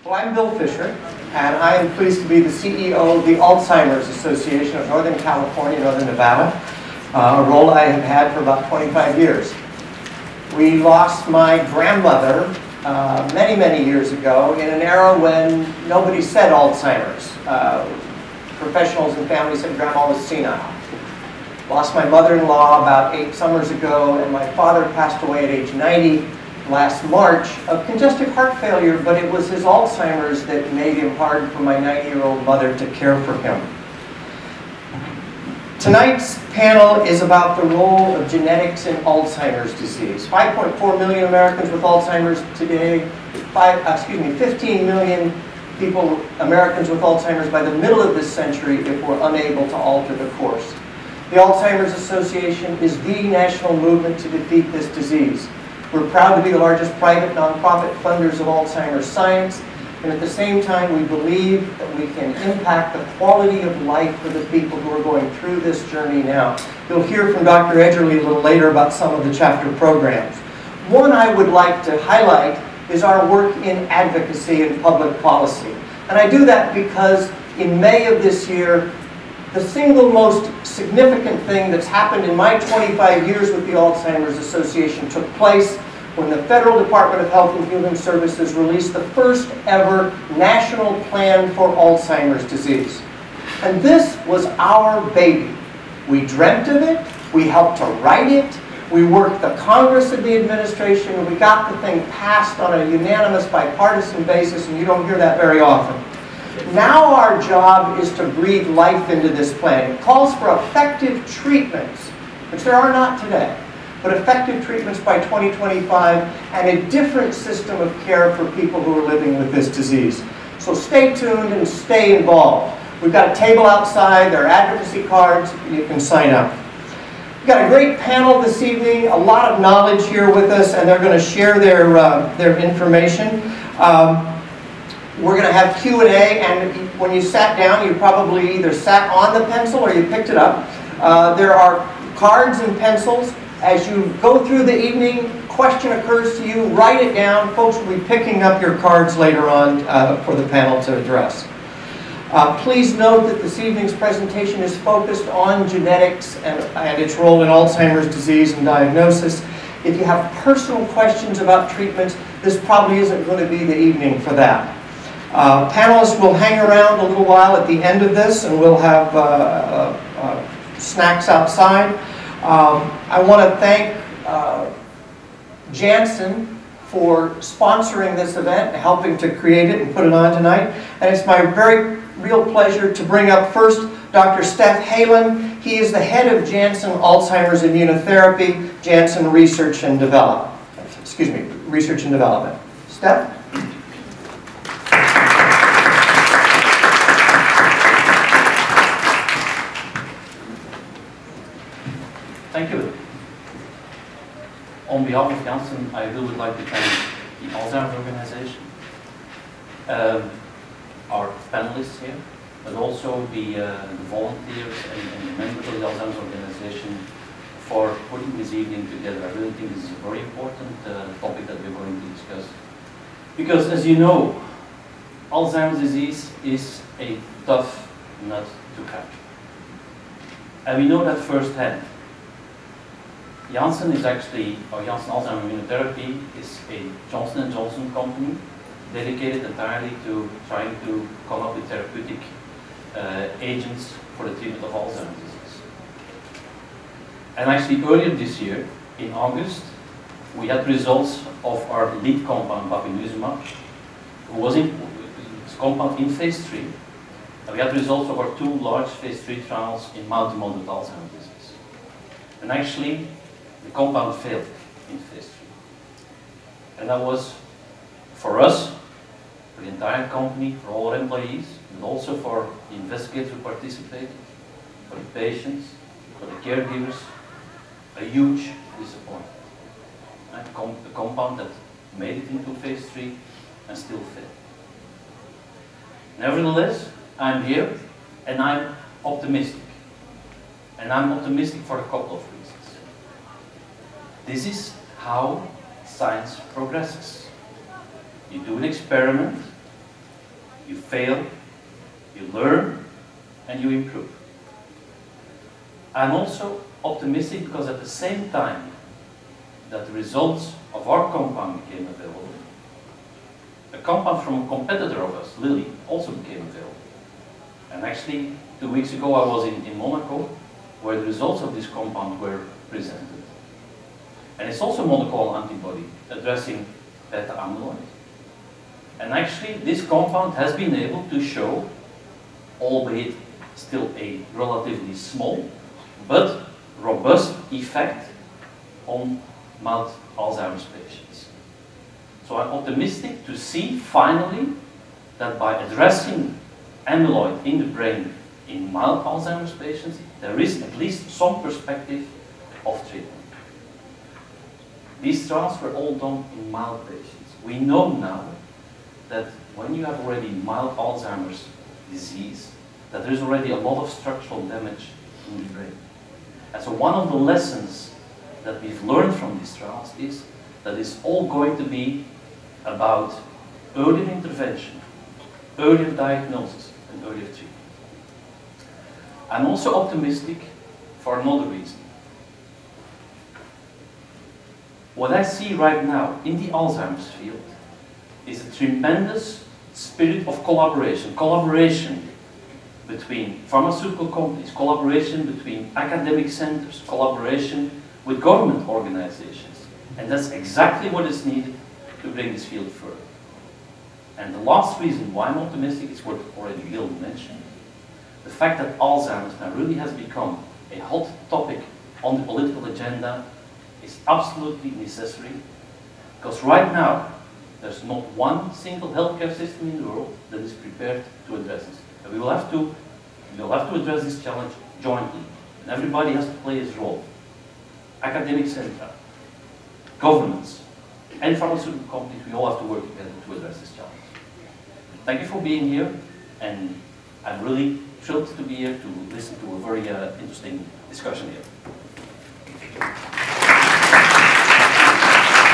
Well, I'm Bill Fisher, and I am pleased to be the CEO of the Alzheimer's Association of Northern California, Northern Nevada, a role I have had for about 25 years. We lost my grandmother many, many years ago in an era when nobody said Alzheimer's. Professionals and families said grandma was senile. Lost my mother-in-law about 8 summers ago, and my father passed away at age 90 last March of congestive heart failure, but it was his Alzheimer's that made it hard for my 90-year-old mother to care for him. Tonight's panel is about the role of genetics in Alzheimer's disease. 5.4 million Americans with Alzheimer's today, 15 million Americans with Alzheimer's by the middle of this century if we're unable to alter the course. The Alzheimer's Association is the national movement to defeat this disease. We're proud to be the largest private nonprofit funders of Alzheimer's science, and at the same time we believe that we can impact the quality of life for the people who are going through this journey now. You'll hear from Dr. Edgerly a little later about some of the chapter programs. One I would like to highlight is our work in advocacy and public policy. And I do that because in May of this year, the single most significant thing that's happened in my 25 years with the Alzheimer's Association took place when the Federal Department of Health and Human Services released the first ever national plan for Alzheimer's disease. And this was our baby. We dreamt of it, we helped to write it, we worked the Congress and the administration, and we got the thing passed on a unanimous bipartisan basis, and you don't hear that very often. Now our job is to breathe life into this plan. It calls for effective treatments, which there are not today, but effective treatments by 2025 and a different system of care for people who are living with this disease. So stay tuned and stay involved. We've got a table outside, there are advocacy cards, you can sign up. We've got a great panel this evening, a lot of knowledge here with us, and they're going to share their information. We're going to have Q&A, and when you sat down, you probably either sat on the pencil or you picked it up. There are cards and pencils. As you go through the evening, question occurs to you, write it down. Folks will be picking up your cards later on for the panel to address. Please note that this evening's presentation is focused on genetics and its role in Alzheimer's disease and diagnosis. If you have personal questions about treatments, this probably isn't going to be the evening for that. Panelists will hang around a little while at the end of this, and we'll have snacks outside. I want to thank Janssen for sponsoring this event and helping to create it and put it on tonight. And it's my very real pleasure to bring up first Dr. Stef Heylen. He is the head of Janssen Alzheimer's Immunotherapy, Janssen Research and Development. Research and Development. Stef? Thank you. On behalf of Janssen, I really would like to thank the Alzheimer's Organization, our panelists here, but also the volunteers and the members of the Alzheimer's Organization for putting this evening together. I really think this is a very important topic that we're going to discuss. Because as you know, Alzheimer's disease is a tough nut to crack. And we know that firsthand. Janssen is actually, or Janssen Alzheimer's Immunotherapy is a Johnson & Johnson company dedicated entirely to trying to come up with therapeutic agents for the treatment of Alzheimer's disease. And actually earlier this year, in August, we had results of our lead compound, bapineuzumab, who was in this compound in phase 3. And we had results of our 2 large phase 3 trials in mild to moderate Alzheimer's disease. And actually, the compound failed in phase 3. And that was, for us, for the entire company, for all our employees, and also for the investigators who participated, for the patients, for the caregivers, a huge disappointment. A compound that made it into phase 3 and still failed. Nevertheless, I'm here and I'm optimistic. And I'm optimistic for a couple of reasons. This is how science progresses. You do an experiment, You fail, you learn, and you improve. I'm also optimistic because at the same time that the results of our compound became available, a compound from a competitor of us, Lilly, also became available. And actually, 2 weeks ago I was in Monaco, where the results of this compound were presented. And it's also a monoclonal antibody addressing beta amyloid. And actually, this compound has been able to show, albeit still a relatively small, but robust effect on mild Alzheimer's patients. So I'm optimistic to see finally that by addressing amyloid in the brain in mild Alzheimer's patients, there is at least some perspective of treatment. These trials were all done in mild patients. We know now that when you have already mild Alzheimer's disease, that there is already a lot of structural damage in the brain. And so one of the lessons that we've learned from these trials is that it's all going to be about earlier intervention, earlier diagnosis, and earlier treatment. I'm also optimistic for another reason. What I see right now in the Alzheimer's field is a tremendous spirit of collaboration. Collaboration between pharmaceutical companies, collaboration between academic centers, collaboration with government organizations. And that's exactly what is needed to bring this field further. And the last reason why I'm optimistic is what already Gil mentioned. The fact that Alzheimer's now really has become a hot topic on the political agenda is absolutely necessary, because right now there's not one single healthcare system in the world that is prepared to address this. And we will have to address this challenge jointly, and everybody has to play his role. Academic centers, governments, and pharmaceutical companies, we all have to work together to address this challenge. Thank you for being here, and I'm really thrilled to be here to listen to a very interesting discussion here.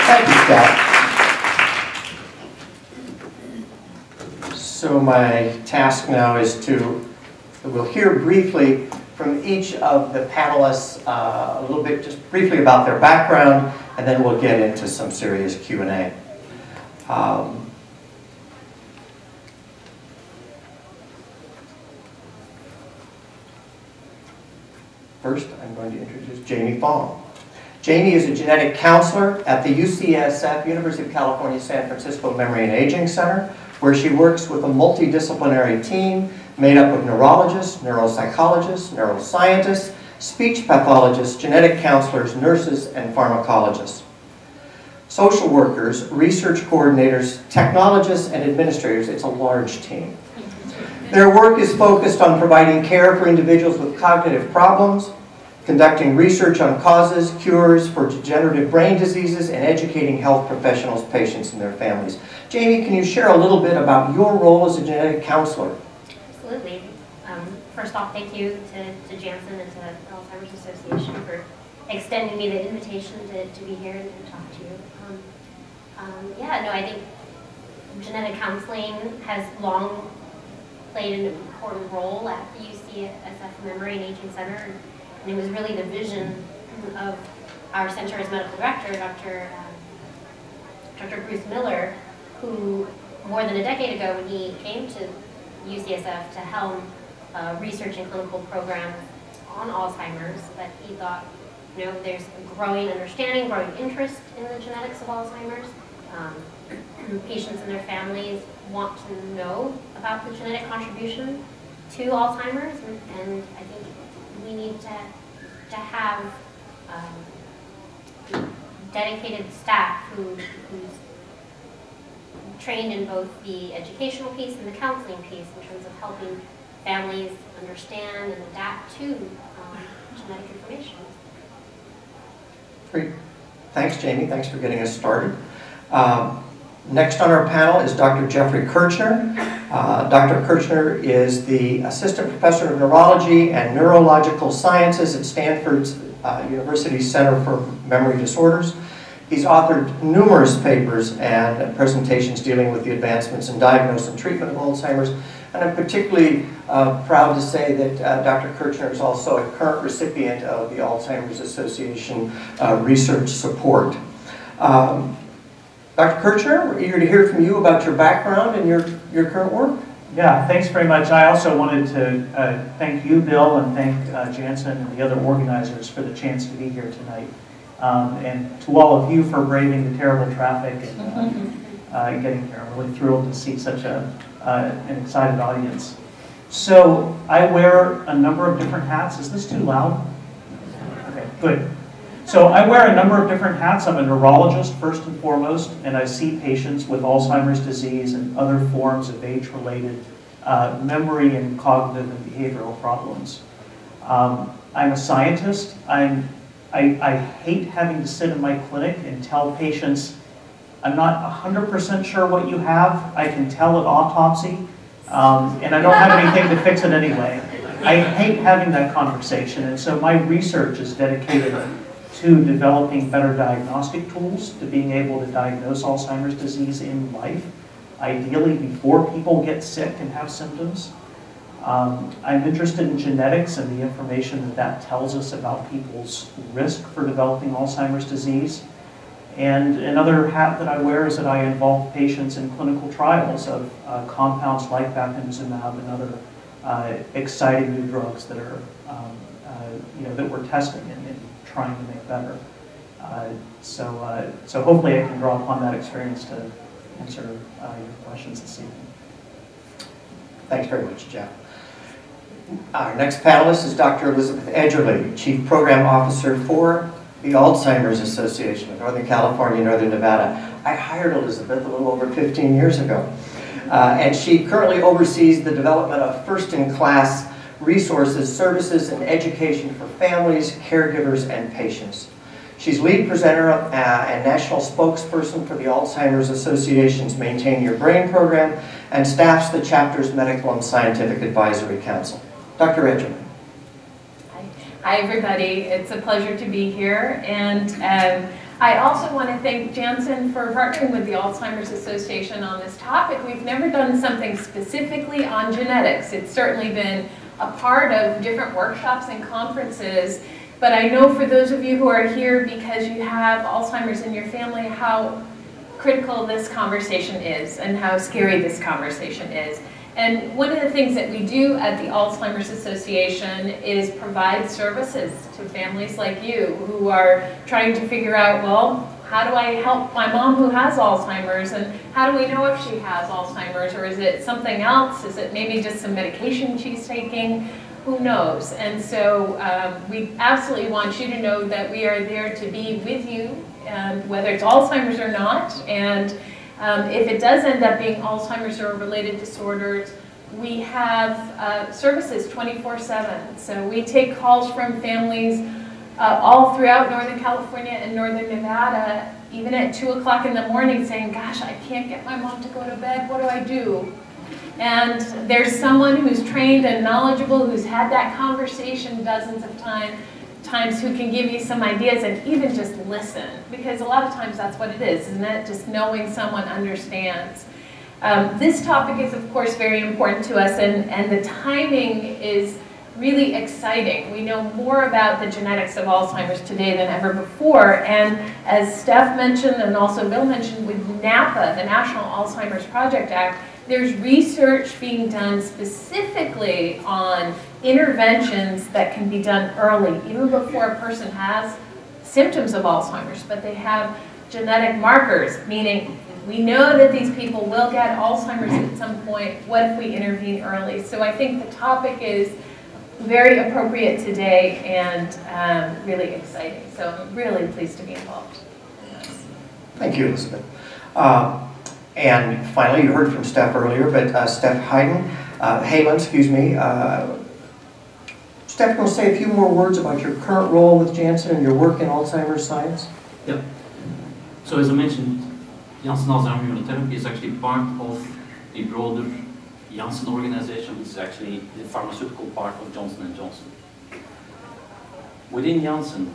Thank you, Stef. So my task now is we'll hear briefly from each of the panelists a little bit, just briefly about their background, and then we'll get into some serious Q&A. First, I'm going to introduce Jamie Fong. Jamie is a genetic counselor at the UCSF, University of California, San Francisco Memory and Aging Center, where she works with a multidisciplinary team made up of neurologists, neuropsychologists, neuroscientists, speech pathologists, genetic counselors, nurses, and pharmacologists. Social workers, research coordinators, technologists, and administrators. It's a large team. Their work is focused on providing care for individuals with cognitive problems, conducting research on causes, cures for degenerative brain diseases, and educating health professionals, patients, and their families. Jamie, can you share a little bit about your role as a genetic counselor? Absolutely. First off, thank you to Janssen and to the Alzheimer's Association for extending me the invitation to be here and talk to you. I think genetic counseling has long played an important role at the UCSF Memory and Aging Center. And it was really the vision of our center's medical director, Dr. Bruce Miller, who more than a decade ago, when he came to UCSF to helm research and clinical programs on Alzheimer's, that he thought, there's a growing understanding, growing interest in the genetics of Alzheimer's. Patients and their families want to know about the genetic contribution to Alzheimer's, and I think we need to have dedicated staff who's trained in both the educational piece and the counseling piece in terms of helping families understand and adapt to genetic information. Great. Thanks, Jamie. Thanks for getting us started. Next on our panel is Dr. Geoffrey Kirchner. Dr. Kirchner is the Assistant Professor of Neurology and Neurological Sciences at Stanford's University Center for Memory Disorders. He's authored numerous papers and presentations dealing with the advancements in diagnosis and treatment of Alzheimer's. And I'm particularly proud to say that Dr. Kirchner is also a current recipient of the Alzheimer's Association research support. Dr. Kirchner, we're eager to hear from you about your background and your current work. Yeah, thanks very much. I also wanted to thank you, Bill, and thank Janssen and the other organizers for the chance to be here tonight. And to all of you for braving the terrible traffic and getting here. I'm really thrilled to see such an excited audience. So I wear a number of different hats. Is this too loud? Okay, good. So I wear a number of different hats. I'm a neurologist first and foremost, and I see patients with Alzheimer's disease and other forms of age-related memory and cognitive and behavioral problems. I'm a scientist. I hate having to sit in my clinic and tell patients, I'm not 100% sure what you have. I can tell at autopsy, and I don't have anything to fix it anyway. I hate having that conversation, and so my research is dedicated to developing better diagnostic tools, to being able to diagnose Alzheimer's disease in life, ideally before people get sick and have symptoms. I'm interested in genetics and the information that tells us about people's risk for developing Alzheimer's disease. And another hat that I wear is that I involve patients in clinical trials of compounds like bapineuzumab and other exciting new drugs that are, that we're testing and trying to make better. So hopefully I can draw upon that experience to answer your questions this evening. Thanks very much, Jeff. Our next panelist is Dr. Elizabeth Edgerly, Chief Program Officer for the Alzheimer's Association of Northern California, Northern Nevada. I hired Elizabeth a little over 15 years ago, and she currently oversees the development of first-in-class resources, services, and education for families, caregivers, and patients. She's lead presenter and national spokesperson for the Alzheimer's Association's Maintain Your Brain program and staffs the chapter's Medical and Scientific Advisory Council. Dr. Edgerly. Hi, everybody. It's a pleasure to be here. And I also want to thank Janssen for partnering with the Alzheimer's Association on this topic. We've never done something specifically on genetics. It's certainly been a part of different workshops and conferences. But I know for those of you who are here because you have Alzheimer's in your family, how critical this conversation is and how scary this conversation is. And one of the things that we do at the Alzheimer's Association is provide services to families like you who are trying to figure out, well, how do I help my mom who has Alzheimer's, and how do we know if she has Alzheimer's, or is it something else? Is it maybe just some medication she's taking? Who knows? And so we absolutely want you to know that we are there to be with you, whether it's Alzheimer's or not. And if it does end up being Alzheimer's or related disorders, we have services 24/7. So we take calls from families all throughout Northern California and Northern Nevada, even at 2 o'clock in the morning saying, gosh, I can't get my mom to go to bed, what do I do? And there's someone who's trained and knowledgeable, who's had that conversation dozens of times, who can give you some ideas and even just listen. Because a lot of times that's what it is, isn't it? Just knowing someone understands. This topic is, of course, very important to us, and the timing is really exciting. We know more about the genetics of Alzheimer's today than ever before, and as Stef mentioned and also Bill mentioned, with NAPA, the National Alzheimer's Project Act, there's research being done specifically on interventions that can be done early, even before a person has symptoms of Alzheimer's, but they have genetic markers, meaning we know that these people will get Alzheimer's at some point. What if we intervene early? So I think the topic is very appropriate today and really exciting. So I'm really pleased to be involved. Thank you, Elizabeth. And finally, you heard from Stef earlier, but Stef Heylen, excuse me. Stef, will say a few more words about your current role with Janssen and your work in Alzheimer's science? Yep. So as I mentioned, Janssen Alzheimer Immunotherapy is actually part of a broader Janssen organization, which is actually the pharmaceutical part of Johnson & Johnson. Within Janssen,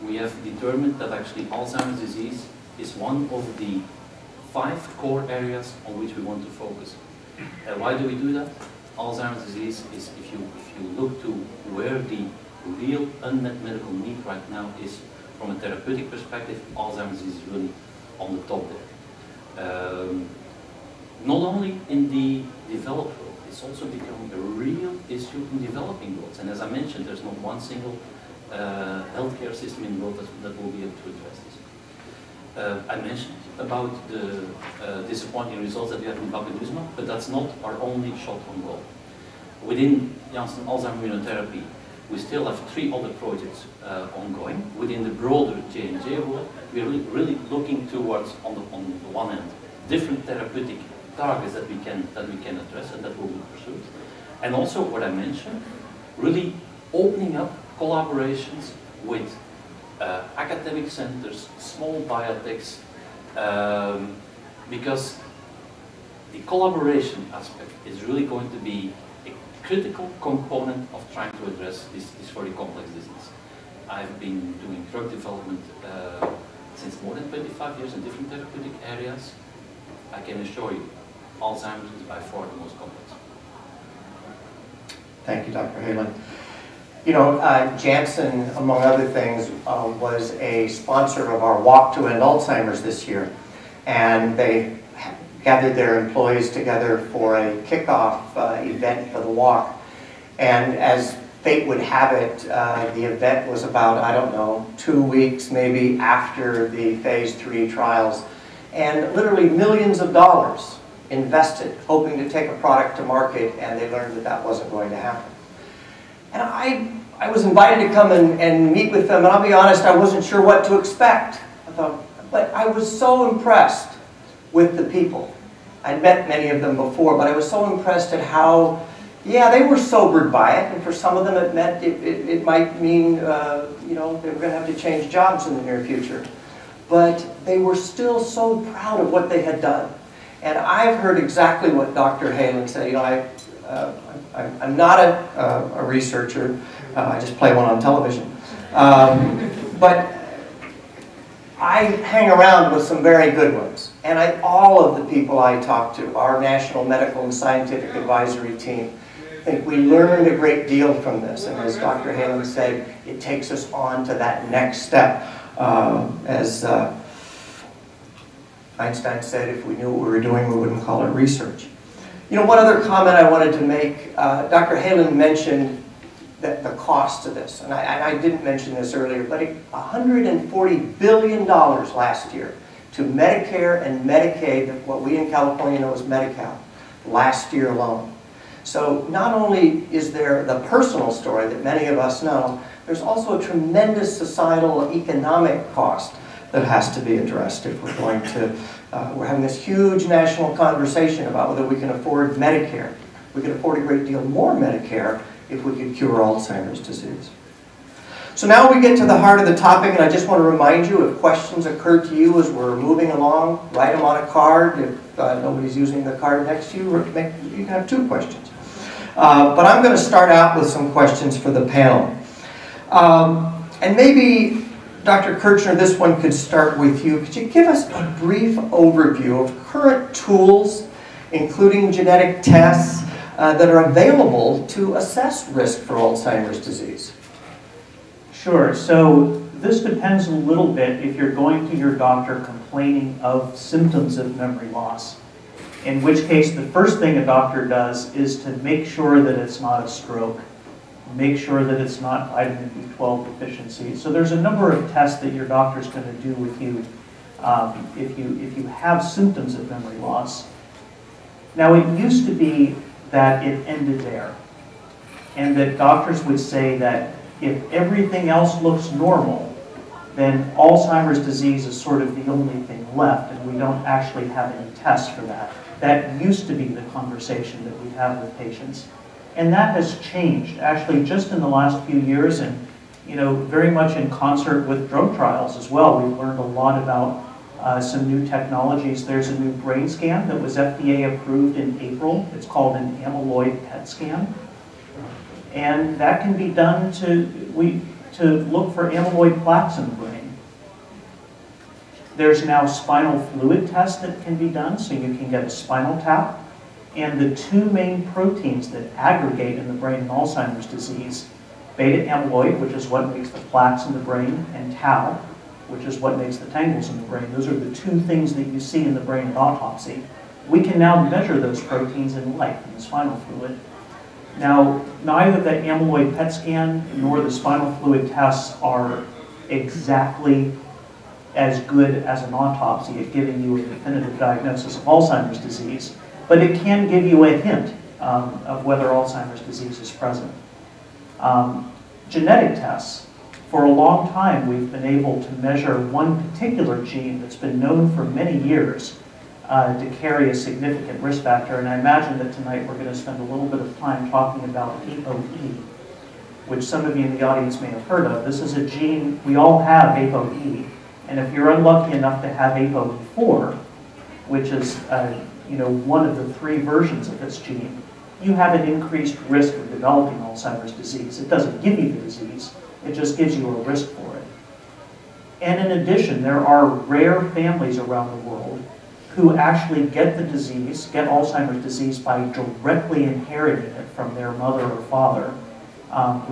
we have determined that actually Alzheimer's disease is one of the 5 core areas on which we want to focus. Why do we do that? Alzheimer's disease is, if you look to where the real unmet medical need right now is from a therapeutic perspective, Alzheimer's disease is really on the top there. Not only in the developed world, it's also becoming a real issue in developing worlds. And as I mentioned, there's not one single healthcare system in the world that will be able to address this. I mentioned about the disappointing results that we have in bacillus, but that's not our only shot on goal. Within Janssen Alzheimer Immunotherapy, we still have 3 other projects ongoing. Within the broader J&J world, we're really looking towards, on the one hand, different therapeutic targets that we can address and that will be pursued. And also what I mentioned, really opening up collaborations with academic centers, small biotechs, because the collaboration aspect is really going to be a critical component of trying to address this very complex disease. I've been doing drug development since more than 25 years in different therapeutic areas. I can assure you, Alzheimer's is by far the most complex. Thank you, Dr. Heylen. You know, Janssen, among other things, was a sponsor of our Walk to End Alzheimer's this year. And they gathered their employees together for a kickoff event for the walk. And as fate would have it, the event was about, I don't know, 2 weeks maybe after the phase 3 trials. And literally millions of dollars invested, hoping to take a product to market, and they learned that that wasn't going to happen. And I was invited to come and meet with them, and I'll be honest, I wasn't sure what to expect. I thought, but I was so impressed with the people. I'd met many of them before, but I was so impressed at how, yeah, they were sobered by it, and for some of them it meant it might mean, you know, they were going to have to change jobs in the near future. But they were still so proud of what they had done. And I've heard exactly what Dr. Heylen said. You know, I'm not a researcher. I just play one on television. But I hang around with some very good ones. And all of the people I talk to, our National Medical and Scientific Advisory team, think we learned a great deal from this. And as Dr. Heylen said, it takes us on to that next step. As Einstein said, if we knew what we were doing, we wouldn't call it research. You know, one other comment I wanted to make, Dr. Heylen mentioned that the cost of this, and I didn't mention this earlier, but $140 billion last year to Medicare and Medicaid, what we in California know as Medi-Cal, last year alone. So not only is there the personal story that many of us know, there's also a tremendous societal economic cost that has to be addressed if we're going to, we're having this huge national conversation about whether we can afford Medicare. We can afford a great deal more Medicare if we could cure Alzheimer's disease. So now we get to the heart of the topic, and I just want to remind you, if questions occur to you as we're moving along, write them on a card. If nobody's using the card next to you, you can have 2 questions. But I'm going to start out with some questions for the panel. And maybe, Dr. Kirchner, this one could start with you. Could you give us a brief overview of current tools, including genetic tests, that are available to assess risk for Alzheimer's disease? Sure. So this depends a little bit if you're going to your doctor complaining of symptoms of memory loss, in which case the first thing a doctor does is to make sure that it's not a stroke, make sure that it's not vitamin B12 deficiency. So there's a number of tests that your doctor's going to do with you if you have symptoms of memory loss. Now, it used to be that it ended there, and that doctors would say that if everything else looks normal, then Alzheimer's disease is sort of the only thing left, and we don't actually have any tests for that. That used to be the conversation that we have with patients. And that has changed, actually, just in the last few years, and very much in concert with drug trials as well. We've learned a lot about some new technologies. There's a new brain scan that was FDA approved in April. It's called an amyloid PET scan. And that can be done to look for amyloid plaques in the brain. There's now spinal fluid tests that can be done, so you can get a spinal tap. And the two main proteins that aggregate in the brain in Alzheimer's disease, beta amyloid, which is what makes the plaques in the brain, and tau, which is what makes the tangles in the brain. Those are the two things that you see in the brain at autopsy. We can now measure those proteins in life in the spinal fluid. Now, neither the amyloid PET scan nor the spinal fluid tests are exactly as good as an autopsy at giving you a definitive diagnosis of Alzheimer's disease, but it can give you a hint of whether Alzheimer's disease is present. Genetic tests. For a long time, we've been able to measure one particular gene that's been known for many years to carry a significant risk factor, and I imagine that tonight we're going to spend a little bit of time talking about ApoE, which some of you in the audience may have heard of. This is a gene, we all have ApoE, and if you're unlucky enough to have ApoE4, which is one of the three versions of this gene, you have an increased risk of developing Alzheimer's disease. It doesn't give you the disease, it just gives you a risk for it. And in addition, there are rare families around the world who actually get the disease, get Alzheimer's disease by directly inheriting it from their mother or father.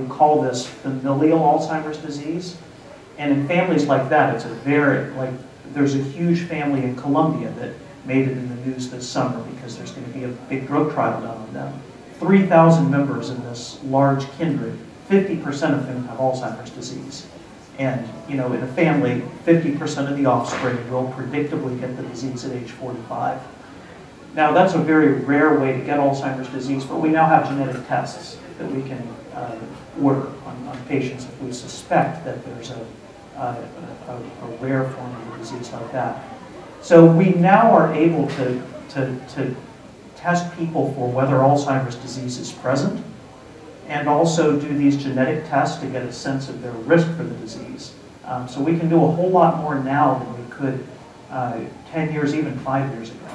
We call this familial Alzheimer's disease. And in families like that, it's a there's a huge family in Colombia that made it in the news this summer because there's going to be a big drug trial done on them. 3,000 members in this large kindred, 50% of whom have Alzheimer's disease. And, in a family, 50% of the offspring will predictably get the disease at age 45. Now, that's a very rare way to get Alzheimer's disease, but we now have genetic tests that we can order on patients if we suspect that there's a rare form of a disease like that. So we now are able to test people for whether Alzheimer's disease is present, and also do these genetic tests to get a sense of their risk for the disease. So we can do a whole lot more now than we could 10 years, even 5 years ago.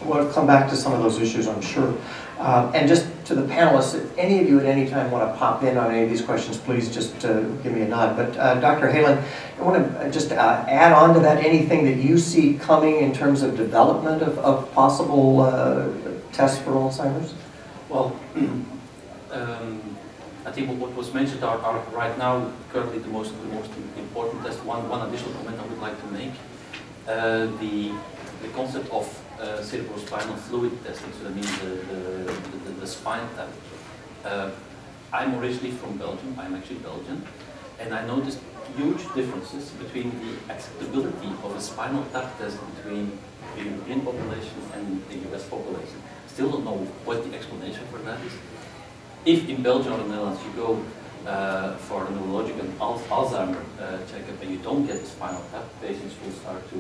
We'll come back to some of those issues, I'm sure. And just to the panelists, if any of you at any time want to pop in on any of these questions, please just give me a nod. But Dr. Heylen, I want to just add on to that anything that you see coming in terms of development of possible tests for Alzheimer's? Well, I think what was mentioned are right now currently the most important test. One additional comment I would like to make: the concept of cerebrospinal fluid testing. So that means the spine tap. I'm originally from Belgium. I'm actually Belgian, and I noticed huge differences between the acceptability of a spinal tap test between the European population and the US population. Still don't know what the explanation for that is. If in Belgium or the Netherlands you go for a neurological Alzheimer checkup and you don't get the spinal tap, patients will start to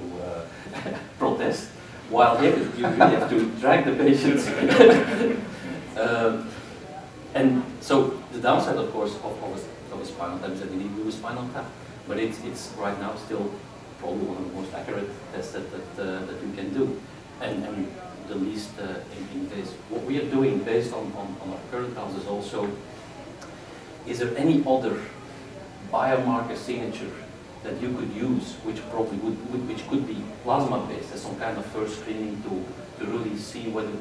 protest. While here you really have to drag the patients. And so the downside, of course, of a spinal tap is that you need to do a spinal tap. But it's right now still probably one of the most accurate tests that you can do. And the least invasive. What we are doing based on our current trials is also, is there any other biomarker signature that you could use, which probably which could be plasma-based as some kind of first screening to really see whether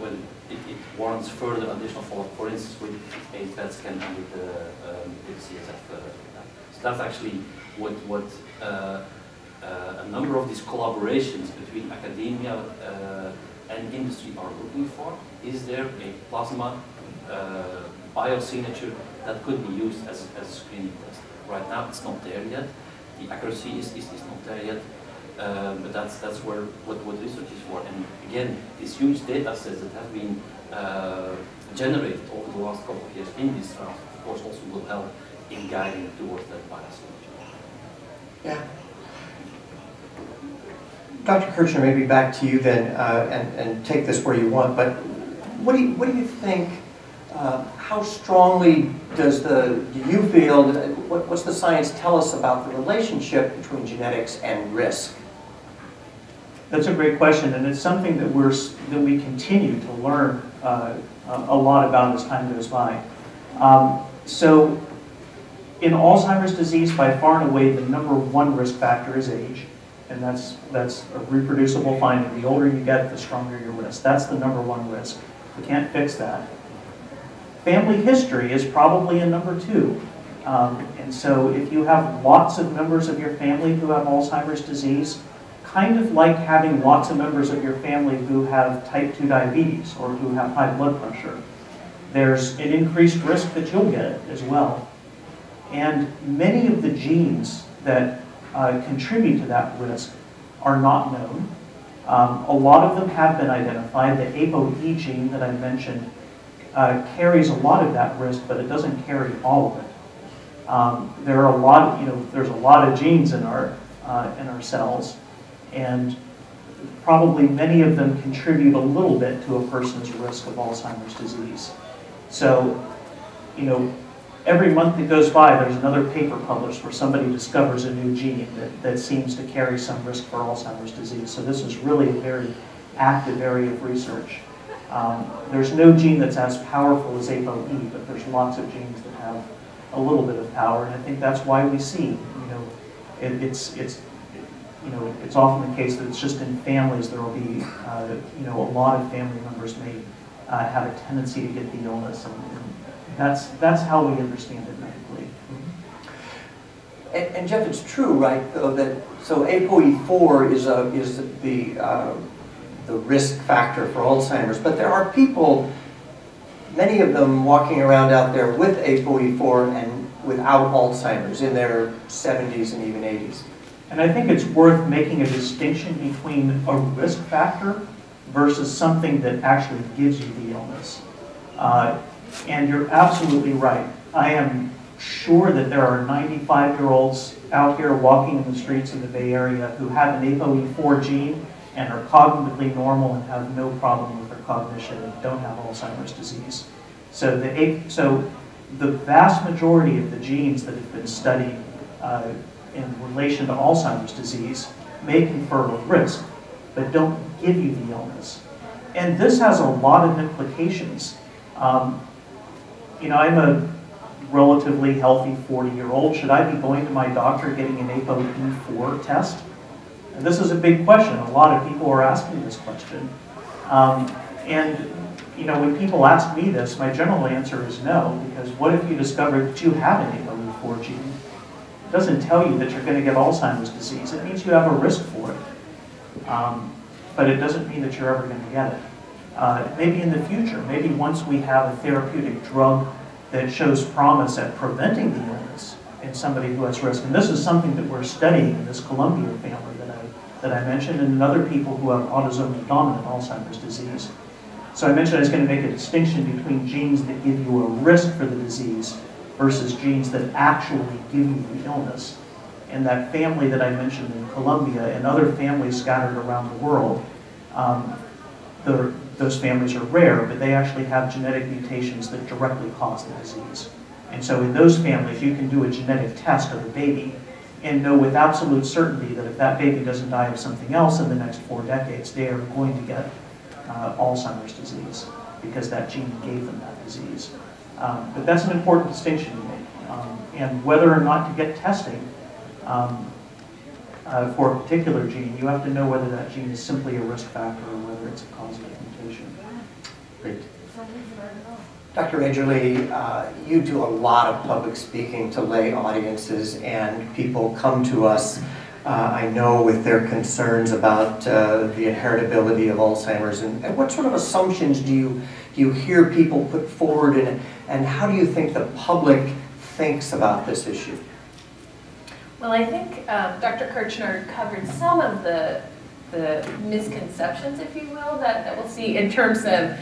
it warrants further additional follow-up, for instance, with a PET scan and with CSF. So that's actually what a number of these collaborations between academia and industry are looking for. Is there a plasma biosignature that could be used as a screening test? Right now, it's not there yet. The accuracy is not there yet, but that's what research is for. And again, these huge data sets that have been generated over the last couple of years in these trials, of course, also will help in guiding towards that biosignature. Yeah. Dr. Kirchner, maybe back to you then, and take this where you want, but what do you think, how strongly do you feel, what's the science tell us about the relationship between genetics and risk? That's a great question, and it's something that we continue to learn a lot about as time goes by. So in Alzheimer's disease, by far and away, the #1 risk factor is age. And that's a reproducible finding. The older you get, the stronger your risk. That's the #1 risk. We can't fix that. Family history is probably a #2. And so if you have lots of members of your family who have Alzheimer's disease, kind of like having lots of members of your family who have type 2 diabetes or who have high blood pressure, there's an increased risk that you'll get it as well. And many of the genes that contribute to that risk are not known. A lot of them have been identified. The ApoE gene that I mentioned carries a lot of that risk, but it doesn't carry all of it. There are a lot, there's a lot of genes in our cells, and probably many of them contribute a little bit to a person's risk of Alzheimer's disease. So, every month that goes by, there's another paper published where somebody discovers a new gene that seems to carry some risk for Alzheimer's disease. So this is really a very active area of research. There's no gene that's as powerful as ApoE, but there's lots of genes that have a little bit of power, and I think that's why we see, it's often the case that it's just in families there will be, a lot of family members may have a tendency to get the illness, and that's how we understand it medically. And Jeff, it's true, right? Though that so ApoE4 is the risk factor for Alzheimer's, but there are people, many of them walking around out there with ApoE4 and without Alzheimer's in their 70s and even 80s. And I think it's worth making a distinction between a risk factor versus something that actually gives you the illness. And you're absolutely right. I am sure that there are 95-year-olds out here walking in the streets of the Bay Area who have an ApoE4 gene and are cognitively normal and have no problem with their cognition and don't have Alzheimer's disease. So the vast majority of the genes that have been studied in relation to Alzheimer's disease may confer a risk, but don't give you the illness. And this has a lot of implications. I'm a relatively healthy 40-year-old. Should I be going to my doctor getting an ApoE4 test? And this is a big question. A lot of people are asking this question. When people ask me this, my general answer is no, because what if you discovered that you have an ApoE4 gene? It doesn't tell you that you're going to get Alzheimer's disease. It means you have a risk for it. But it doesn't mean that you're ever going to get it. Maybe in the future, maybe once we have a therapeutic drug that shows promise at preventing the illness in somebody who has risk. And this is something that we're studying in this Columbia family that I mentioned, and in other people who have autosomal dominant Alzheimer's disease. So I mentioned I was going to make a distinction between genes that give you a risk for the disease versus genes that actually give you the illness. And that family that I mentioned in Columbia and other families scattered around the world, those families are rare, but they actually have genetic mutations that directly cause the disease. And so in those families, you can do a genetic test of a baby and know with absolute certainty that if that baby doesn't die of something else in the next 4 decades, they are going to get Alzheimer's disease because that gene gave them that disease. But that's an important distinction to make. And whether or not to get testing for a particular gene, you have to know whether that gene is simply a risk factor or whether it's a causative mutation. Great. Dr. Edgerly, you do a lot of public speaking to lay audiences, and people come to us, I know, with their concerns about the inheritability of Alzheimer's. And what sort of assumptions do you hear people put forward, and how do you think the public thinks about this issue? Well, I think Dr. Kirchner covered some of the misconceptions, if you will, that we'll see in terms of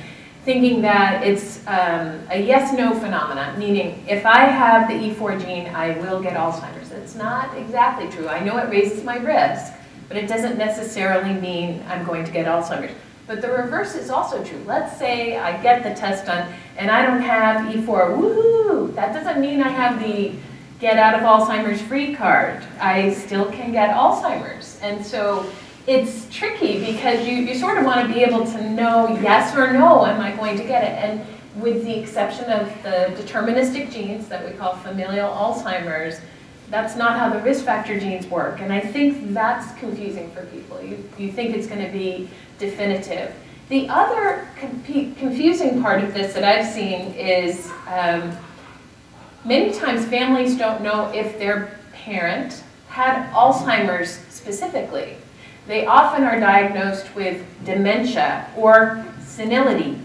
thinking that it's a yes-no phenomenon, meaning if I have the E4 gene, I will get Alzheimer's. It's not exactly true. I know it raises my risk, but it doesn't necessarily mean I'm going to get Alzheimer's. But the reverse is also true. Let's say I get the test done and I don't have E4, woohoo! That doesn't mean I have the get out of Alzheimer's free card. I still can get Alzheimer's. And so it's tricky because you sort of want to be able to know yes or no, am I going to get it? with the exception of the deterministic genes that we call familial Alzheimer's, that's not how the risk factor genes work. And I think that's confusing for people. You think it's going to be definitive. The other confusing part of this that I've seen is many times families don't know if their parent had Alzheimer's specifically. They often are diagnosed with dementia or senility,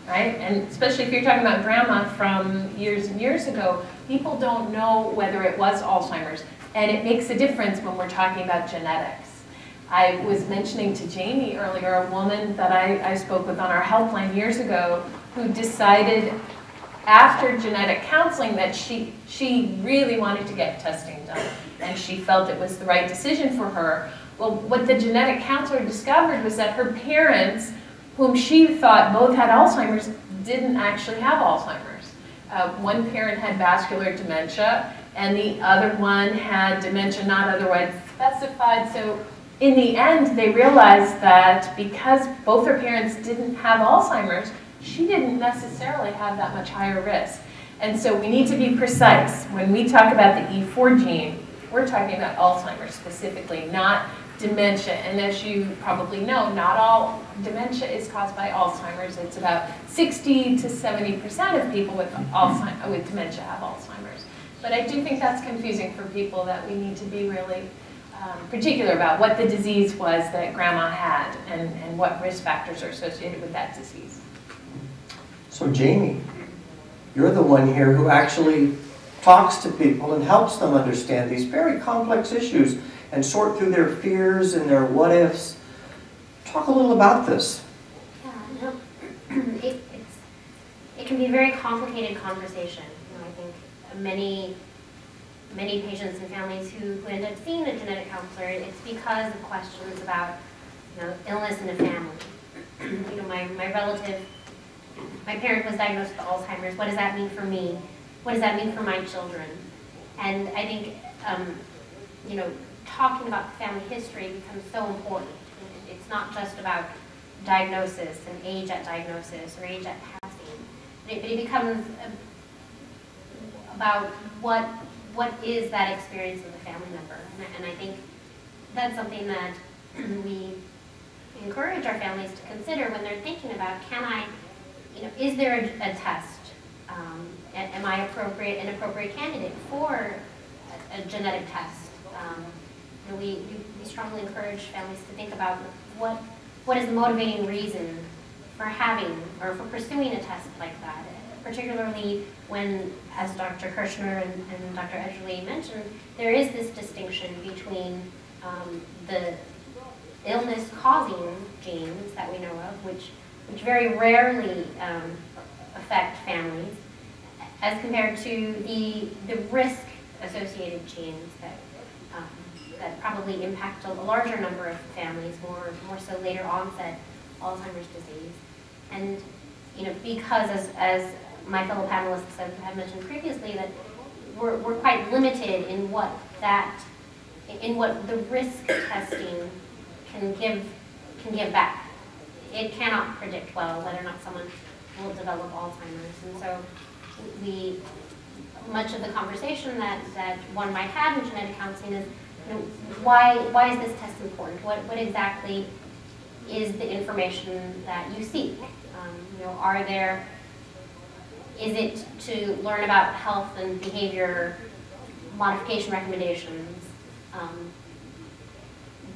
right? And especially if you're talking about grandma from years and years ago, people don't know whether it was Alzheimer's. And it makes a difference when we're talking about genetics. I was mentioning to Jamie earlier a woman that I spoke with on our helpline years ago who decided after genetic counseling that she really wanted to get testing done. And she felt it was the right decision for her. Well, what the genetic counselor discovered was that her parents, whom she thought both had Alzheimer's, didn't actually have Alzheimer's. One parent had vascular dementia, and the other one had dementia not otherwise specified. So in the end, they realized that because both her parents didn't have Alzheimer's, she didn't necessarily have that much higher risk. And so we need to be precise. When we talk about the E4 gene, we're talking about Alzheimer's specifically, not dementia. And as you probably know, not all dementia is caused by Alzheimer's. It's about 60 to 70% of people with dementia have Alzheimer's. But I do think that's confusing for people, that we need to be really particular about what the disease was that grandma had and what risk factors are associated with that disease. So Jamie, you're the one here who actually talks to people and helps them understand these very complex issues and sort through their fears and their what-ifs. Talk a little about this. Yeah, no, it can be a very complicated conversation. You know, I think many patients and families who end up seeing a genetic counselor, it's because of questions about, you know, illness in a family. You know, my relative, my parent was diagnosed with Alzheimer's. What does that mean for me? What does that mean for my children? And I think, you know, talking about family history becomes so important. It's not just about diagnosis and age at diagnosis or age at passing, but it becomes about what is that experience of the family member. And I think that's something that we encourage our families to consider when they're thinking about, can I, you know, is there a test? Am I an appropriate candidate for a genetic test? You know, we strongly encourage families to think about what is the motivating reason for having or for pursuing a test like that, particularly when, as Dr. Kirchner and Dr. Edgerly mentioned, there is this distinction between the illness-causing genes that we know of, which very rarely affect families, as compared to the risk-associated genes that probably impact a larger number of families, more so later onset Alzheimer's disease. And you know, because as my fellow panelists have mentioned previously, that we're quite limited in what the risk testing can give back. It cannot predict well whether or not someone will develop Alzheimer's, and so much of the conversation that one might have in genetic counseling is, you know, why is this test important? What exactly is the information that you seek? You know, is it to learn about health and behavior modification recommendations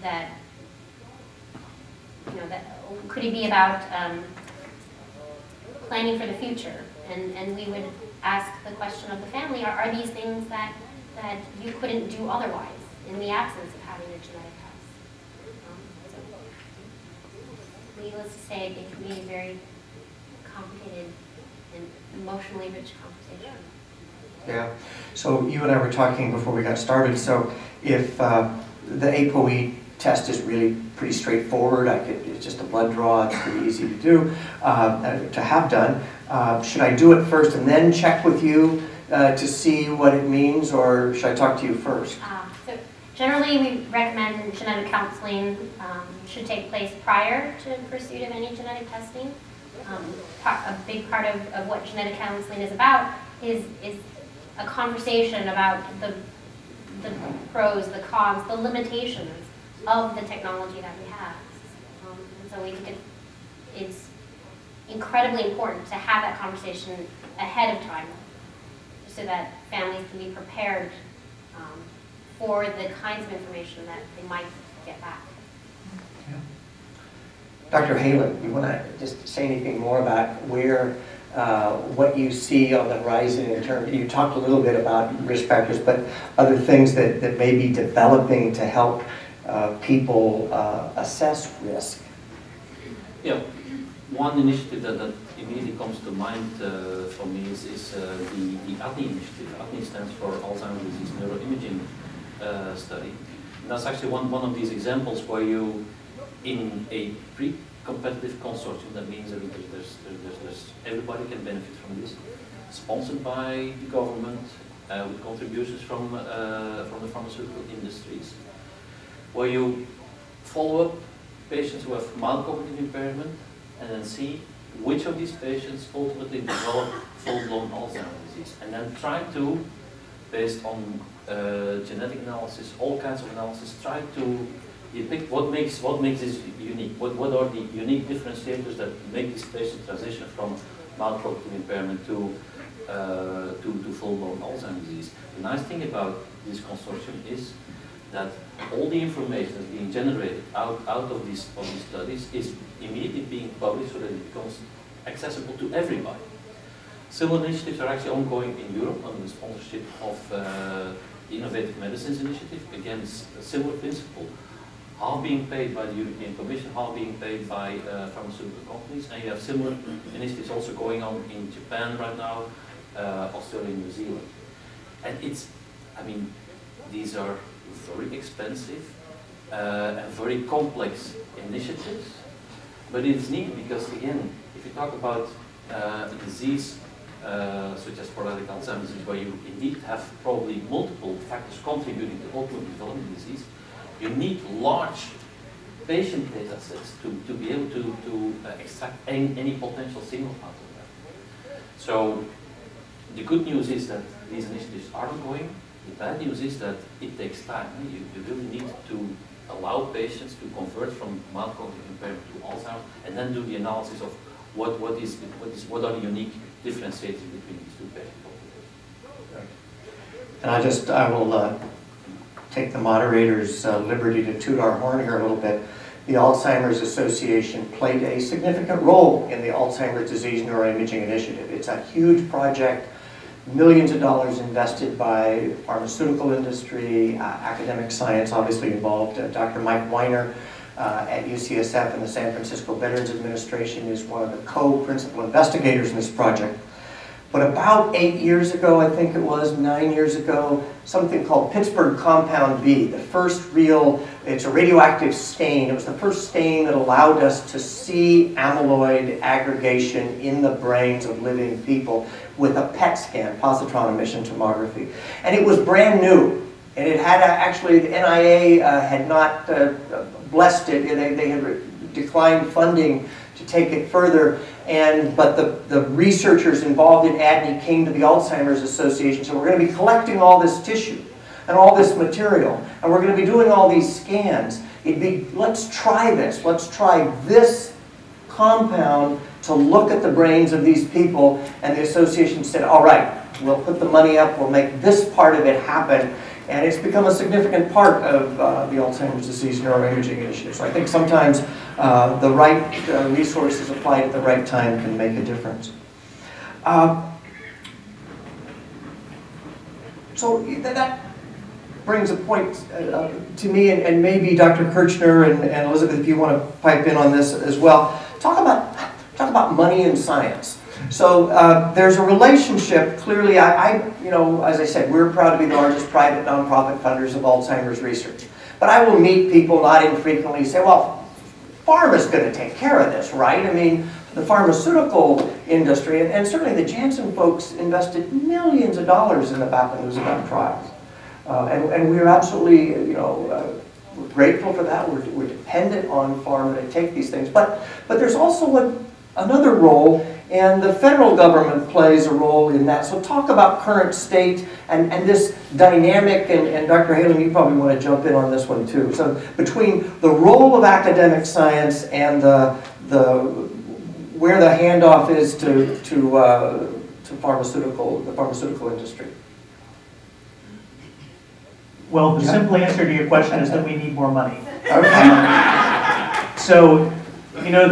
that, you know, that could it be about planning for the future? And we would ask the question of the family, are these things that you couldn't do otherwise in the absence of having a genetic test? So, needless to say, it can be a very complicated and emotionally rich conversation. Yeah. So you and I were talking before we got started. So if the ApoE test is really pretty straightforward, it's just a blood draw, it's pretty easy to do, to have done. Should I do it first and then check with you to see what it means, or should I talk to you first? So generally we recommend genetic counseling should take place prior to pursuit of any genetic testing. a big part of what genetic counseling is about is a conversation about the pros, the cons, the limitations of the technology that we have. And so we think it's incredibly important to have that conversation ahead of time so that families can be prepared for the kinds of information that they might get back. Dr. Heylen, you want to just say anything more about where, what you see on the horizon in terms, you talked a little bit about risk factors, but other things that may be developing to help people assess risk? Yeah, one initiative that immediately comes to mind for me is the ADNI initiative. ADNI stands for Alzheimer's Disease Neuroimaging Study. And that's actually one of these examples where you, in a pre-competitive consortium, that means that there's everybody can benefit from this, sponsored by the government, with contributions from the pharmaceutical industries, where you follow up patients who have mild cognitive impairment and then see which of these patients ultimately develop full-blown Alzheimer's disease, and then try to, based on genetic analysis, all kinds of analysis, try to depict what makes this unique. What are the unique differentiators that make this patient transition from mild cognitive impairment to full-blown Alzheimer's disease. The nice thing about this consortium is that all the information that's being generated out of these studies is immediately being published so that it becomes accessible to everybody. Similar initiatives are actually ongoing in Europe under the sponsorship of the Innovative Medicines Initiative. Again, it's a similar principle. Half being paid by the European Commission, half being paid by pharmaceutical companies, and you have similar initiatives also going on in Japan right now, Australia, New Zealand. And these are very expensive and very complex initiatives, but it's neat because, again, if you talk about a disease such as sporadic Alzheimer's disease, where you indeed have probably multiple factors contributing to ultimate development disease, you need large patient data sets to be able to extract any potential signal out of that. So the good news is that these initiatives are ongoing. The bad news is that it takes time. You really need to allow patients to convert from mild cognitive impairment to Alzheimer's, and then do the analysis of what are the unique differentiators between these two patient populations. And I will take the moderator's liberty to toot our horn here a little bit. The Alzheimer's Association played a significant role in the Alzheimer's Disease Neuroimaging Initiative. It's a huge project, millions of dollars invested by pharmaceutical industry, academic science obviously involved. Dr. Mike Weiner at UCSF and the San Francisco Veterans Administration is one of the co-principal investigators in this project. But about 8 years ago, I think it was, 9 years ago, something called Pittsburgh Compound B, the first it's a radioactive stain. It was the first stain that allowed us to see amyloid aggregation in the brains of living people with a PET scan, positron emission tomography. And it was brand new. And it had actually, the NIA had not blessed it. They had declined funding to take it further. But the researchers involved in ADNI came to the Alzheimer's Association, so we're going to be collecting all this tissue and all this material, and we're going to be doing all these scans. Let's try this. Let's try this compound to look at the brains of these people. And the association said, all right, we'll put the money up, we'll make this part of it happen. And it's become a significant part of the Alzheimer's Disease Neuroimaging Initiative. So I think sometimes the right resources applied at the right time can make a difference. So that brings a point to me, and maybe Dr. Kirchner and Elizabeth, if you want to pipe in on this as well. Talk about money and science. So there's a relationship. Clearly, as I said, we're proud to be the largest private nonprofit funders of Alzheimer's research. But I will meet people not infrequently say, well, pharma's going to take care of this, right? I mean, the pharmaceutical industry, and certainly the Janssen folks invested millions of dollars in the bapineuzumab trials. And we're absolutely, we're grateful for that. We're dependent on pharma to take these things. But there's also another role, and the federal government plays a role in that. So talk about current state and this dynamic, and Dr. Heylen, you probably want to jump in on this one too. So between the role of academic science and where the handoff is to the pharmaceutical industry. Well, the simple answer to your question is that we need more money. Okay. So, you know,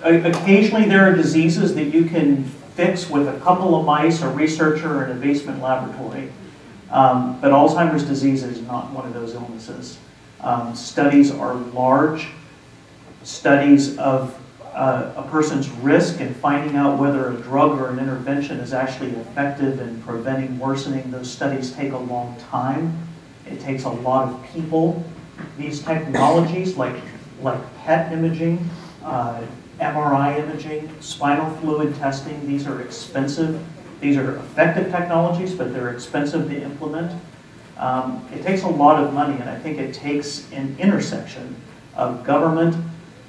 occasionally there are diseases that you can fix with a couple of mice, a researcher, in a basement laboratory. But Alzheimer's disease is not one of those illnesses. Studies are large. Studies of a person's risk and finding out whether a drug or an intervention is actually effective in preventing worsening, those studies take a long time. It takes a lot of people. These technologies like PET imaging, MRI imaging, spinal fluid testing, these are expensive. These are effective technologies, but they're expensive to implement. It takes a lot of money, and I think it takes an intersection of government,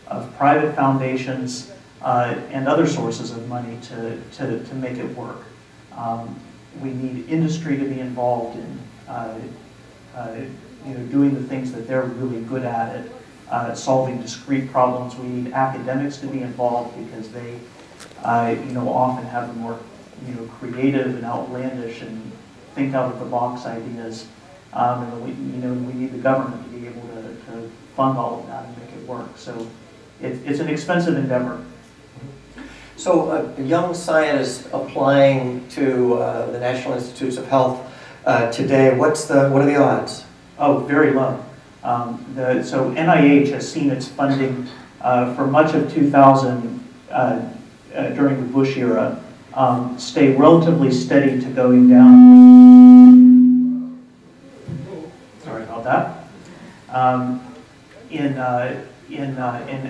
of private foundations, and other sources of money to make it work. We need industry to be involved in doing the things that they're really good at solving discrete problems. We need academics to be involved because they often have the more creative and outlandish and think out of the box ideas. And we need the government to be able to fund all of that and make it work. So it's an expensive endeavor. So a young scientist applying to the National Institutes of Health today, what are the odds? Oh, very low. So NIH has seen its funding for much of 2000 during the Bush era stay relatively steady to going down. Sorry about that. In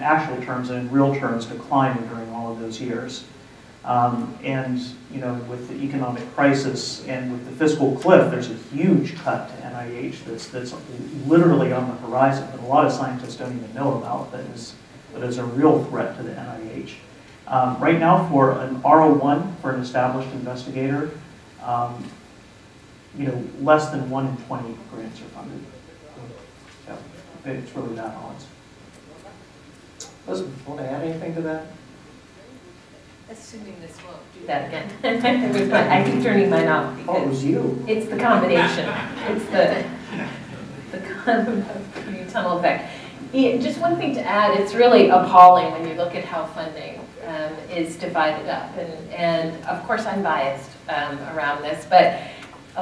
actual terms and in real terms, declining during all of those years. And with the economic crisis and with the fiscal cliff, there's a huge cut to NIH that's literally on the horizon that a lot of scientists don't even know about, that is a real threat to the NIH. Right now, for an R01, for an established investigator, less than 1 in 20 grants are funded. So it's really that odds. Elizabeth, want to add anything to that? Assuming this won't do that again. I keep turning mine off because it was you. It's the combination. It's the tunnel effect. Just one thing to add, it's really appalling when you look at how funding is divided up. And of course I'm biased around this, but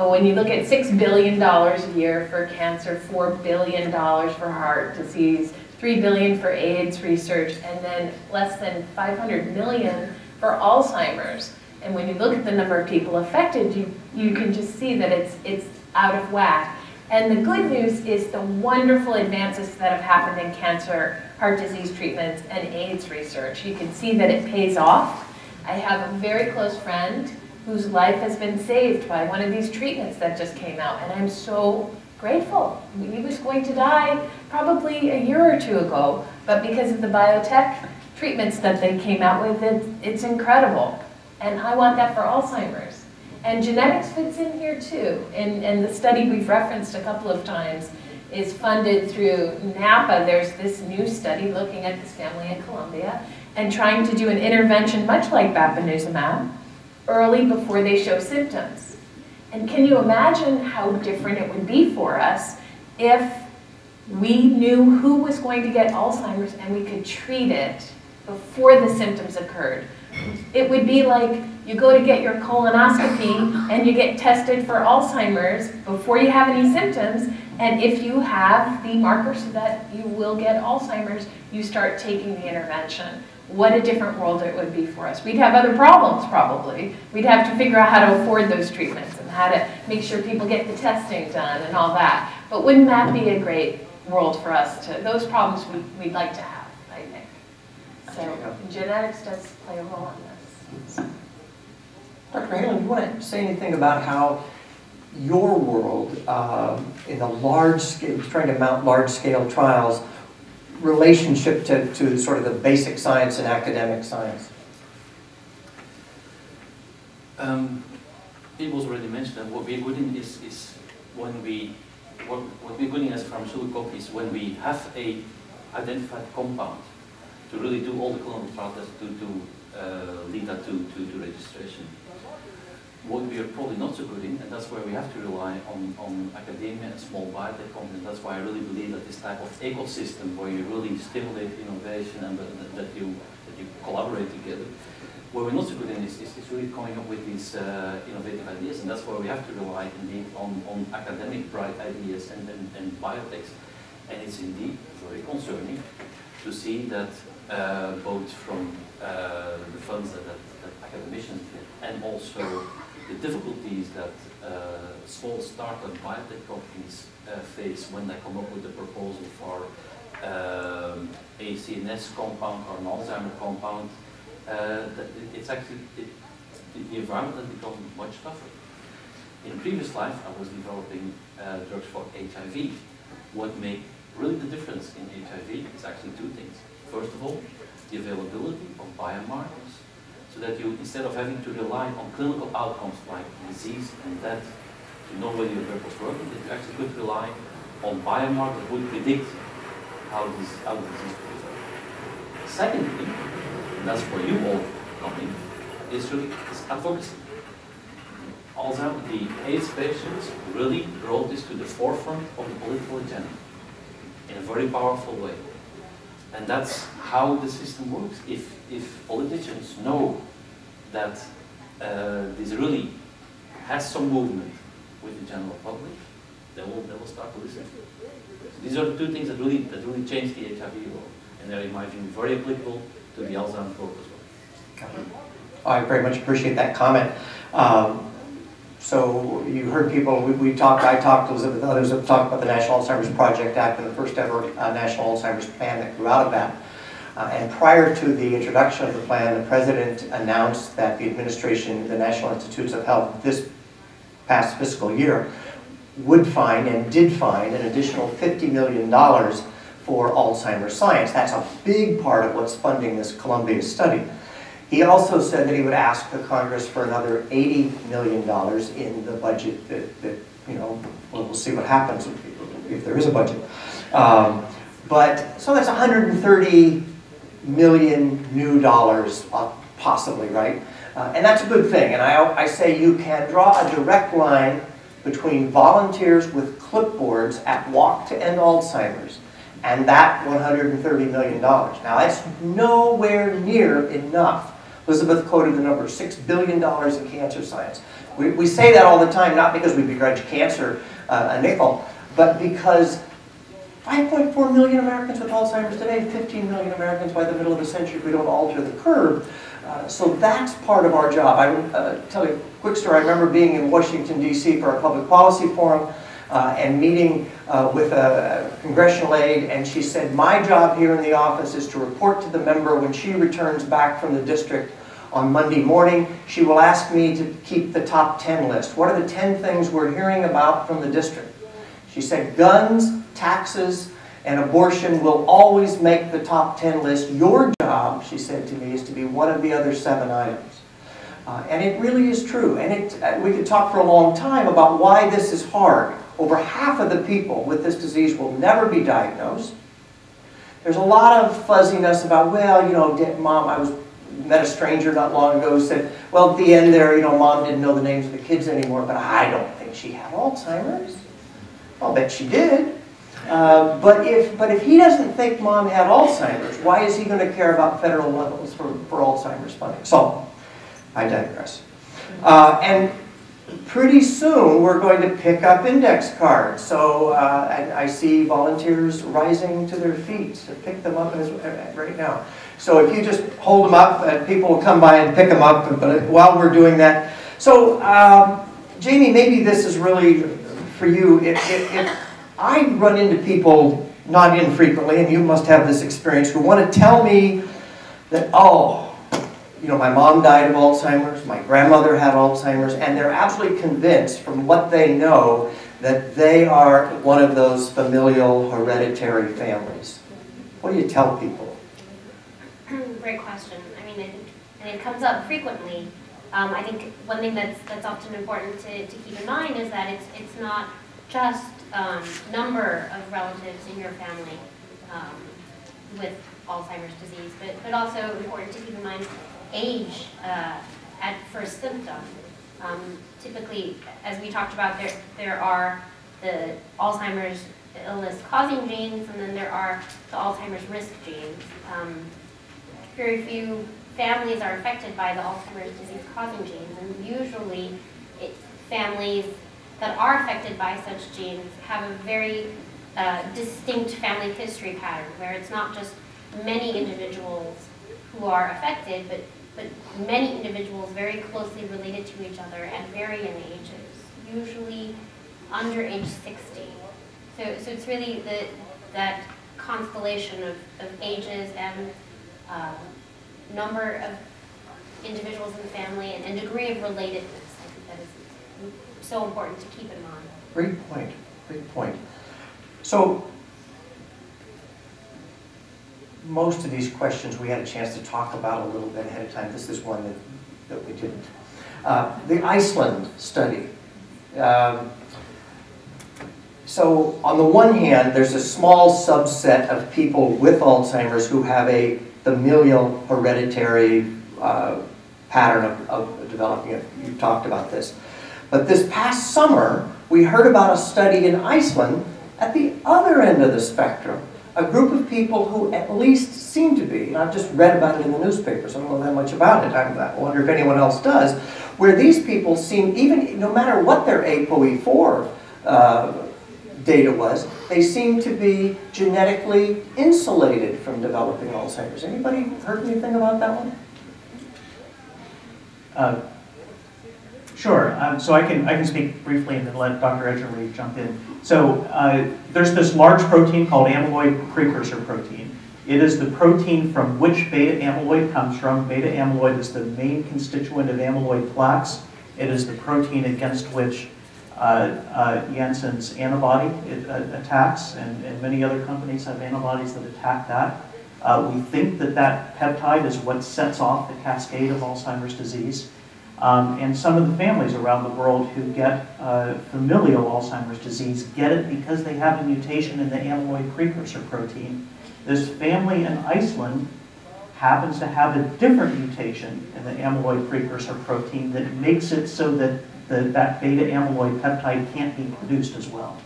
when you look at $6 billion a year for cancer, $4 billion for heart disease, $3 billion for AIDS research, and then less than $500 million for Alzheimer's. And when you look at the number of people affected, you can just see that it's out of whack. And the good news is the wonderful advances that have happened in cancer, heart disease treatments, and AIDS research. You can see that it pays off. I have a very close friend whose life has been saved by one of these treatments that just came out, and I'm so grateful. He was going to die probably a year or two ago, but because of the biotech treatments that they came out with, it's incredible. And I want that for Alzheimer's. And genetics fits in here too. And the study we've referenced a couple of times is funded through NAPA. There's this new study looking at this family in Colombia and trying to do an intervention much like bapineuzumab early before they show symptoms. And can you imagine how different it would be for us if we knew who was going to get Alzheimer's and we could treat it before the symptoms occurred? It would be like you go to get your colonoscopy and you get tested for Alzheimer's before you have any symptoms, and if you have the markers so that you will get Alzheimer's, you start taking the intervention. What a different world it would be for us. We'd have other problems probably. We'd have to figure out how to afford those treatments and how to make sure people get the testing done and all that. But wouldn't that be a great world for us to, those problems we'd like to have, I think. So genetics does play a role in this. Dr. Heylen, do you want to say anything about how your world in the large scale, trying to mount large-scale trials, relationship to sort of the basic science and academic science? It was already mentioned that what we're good in is when what we're good in as a pharmaceutical company is when we have a identified compound to really do all the clinical trial tests to lead that to registration. What we are probably not so good in, and that's where we have to rely on academia and small biotech companies. That's why I really believe that this type of ecosystem where you really stimulate innovation and that you collaborate together. Where we're not so good in is really coming up with these innovative ideas, and that's where we have to rely indeed on academic bright ideas and biotechs. And it's indeed very concerning to see that both from the funds that academicians get and also the difficulties that small startup biotech companies face when they come up with a proposal for a CNS compound or an Alzheimer compound. It's actually, the environment has become much tougher. In a previous life, I was developing drugs for HIV. What made really the difference in HIV is actually two things. First of all, the availability of biomarkers, so that you, instead of having to rely on clinical outcomes like disease and death to know whether your drug was working, that you actually could rely on biomarkers that would predict how the disease would develop. Secondly, and that's where you all come in, is really advocacy. Alzheimer, the AIDS patients really brought this to the forefront of the political agenda in a very powerful way. And that's how the system works. If politicians know that this really has some movement with the general public, they will start to listen. So these are the two things that really change the HIV world, and they're, in my view, very applicable to the Alzheimer's world as well. I very much appreciate that comment. So you heard people, I talked, Elizabeth, others have talked about the National Alzheimer's Project Act and the first ever National Alzheimer's Plan that grew out of that. And prior to the introduction of the plan, the President announced that the administration, the National Institutes of Health, this past fiscal year, would find and did find an additional $50 million for Alzheimer's science. That's a big part of what's funding this Columbia study. He also said that he would ask the Congress for another $80 million in the budget that you know, we'll see what happens if there is a budget. But, so that's 130 million new dollars, possibly, right? And that's a good thing. And I say you can draw a direct line between volunteers with clipboards at Walk to End Alzheimer's and that $130 million. Now, that's nowhere near enough. Elizabeth quoted the number, $6 billion in cancer science. We say that all the time, not because we begrudge cancer a nickel, but because 5.4 million Americans with Alzheimer's today, 15 million Americans by the middle of the century if we don't alter the curve. So that's part of our job. I will tell you a quick story. I remember being in Washington, D.C. for a public policy forum and meeting with a congressional aide, and she said, my job here in the office is to report to the member when she returns back from the district on Monday morning. She will ask me to keep the top 10 list. What are the 10 things we're hearing about from the district? She said, guns, taxes, and abortion will always make the top 10 list. Your job, she said to me, is to be one of the other 7 items. And it really is true. And we could talk for a long time about why this is hard. Over half of the people with this disease will never be diagnosed. There's a lot of fuzziness about, well, you know, Mom, met a stranger not long ago who said, well, at the end there, you know, Mom didn't know the names of the kids anymore, but I don't think she had Alzheimer's. I'll bet she did. But if he doesn't think Mom had Alzheimer's, why is he going to care about federal levels for Alzheimer's funding? So, I digress. And pretty soon we're going to pick up index cards. So I see volunteers rising to their feet to pick them up right now. So if you just hold them up, people will come by and pick them up. But while we're doing that, so Jamie, maybe this is really for you. If I run into people not infrequently, and you must have this experience, who want to tell me that, oh, you know, my mom died of Alzheimer's, my grandmother had Alzheimer's, and they're absolutely convinced from what they know that they are one of those familial hereditary families. What do you tell people? Great question. I mean, and it comes up frequently. I think one thing that's often important to keep in mind is that it's not just number of relatives in your family with Alzheimer's disease, but also important to keep in mind age at first symptom. Typically, as we talked about, there are the Alzheimer's illness causing genes, and then there are the Alzheimer's risk genes. Very few families are affected by the Alzheimer's disease causing genes, and usually families that are affected by such genes have a very distinct family history pattern, where it's not just many individuals who are affected, but many individuals very closely related to each other and vary in ages, usually under age 60. So it's really that constellation of ages and number of individuals in the family and degree of relatedness. I think that is so important to keep in mind. Great point, great point. So, most of these questions we had a chance to talk about a little bit ahead of time. This is one that we didn't. The Iceland Study. So on the one hand, there's a small subset of people with Alzheimer's who have a familial hereditary pattern of developing it. You talked about this. But this past summer, we heard about a study in Iceland at the other end of the spectrum. A group of people who at least seem to be, and I've just read about it in the newspapers, I don't know that much about it, I wonder if anyone else does, where these people seem, even no matter what their ApoE4 data was, they seem to be genetically insulated from developing Alzheimer's. Anybody heard anything about that one? Sure. So I can speak briefly and then let Dr. Edgerly jump in. So there's this large protein called amyloid precursor protein. It is the protein from which beta amyloid comes from. Beta amyloid is the main constituent of amyloid plaques. It is the protein against which Janssen's antibody attacks, and many other companies have antibodies that attack that. We think that peptide is what sets off the cascade of Alzheimer's disease. And some of the families around the world who get familial Alzheimer's disease get it because they have a mutation in the amyloid precursor protein. This family in Iceland happens to have a different mutation in the amyloid precursor protein that makes it so that that beta amyloid peptide can't be produced as well.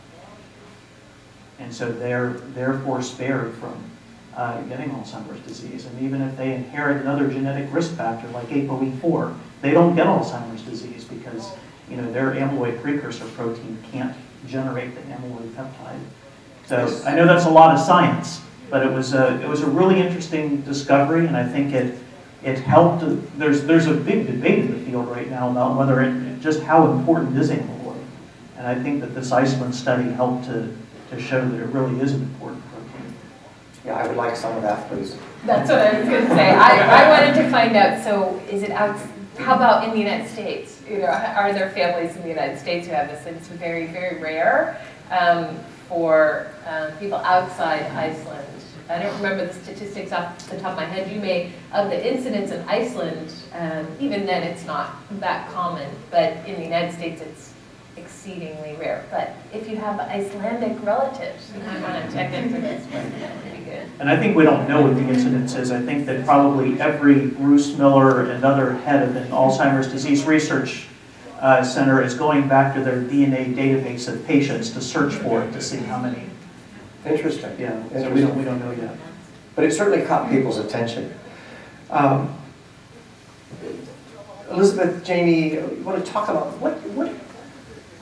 And so they're therefore spared from getting Alzheimer's disease. And even if they inherit another genetic risk factor like ApoE4, they don't get Alzheimer's disease because their amyloid precursor protein can't generate the amyloid peptide. So I know that's a lot of science, but it was a really interesting discovery, and I think it helped. There's a big debate in the field right now about whether just how important is amyloid, and I think that this Iceland study helped to show that it really is an important protein. Yeah, I would like some of that, please. That's what I was going to say. I wanted to find out. So, is it out? How about in the United States? Are there families in the United States who have this? And it's very, very rare for people outside Iceland. I don't remember the statistics off the top of my head. You may, of the incidence in Iceland, even then it's not that common, but in the United States it's exceedingly rare. But if you have Icelandic relatives, you might want to check into this one. That would be good. And I think we don't know what the incidence is. I think that probably every Bruce Miller and other head of an Alzheimer's disease research center is going back to their DNA database of patients to search for it to see how many. Interesting. Yeah, Interesting. so we don't know yet. But it certainly caught people's attention. Elizabeth, Jamie, you want to talk about what?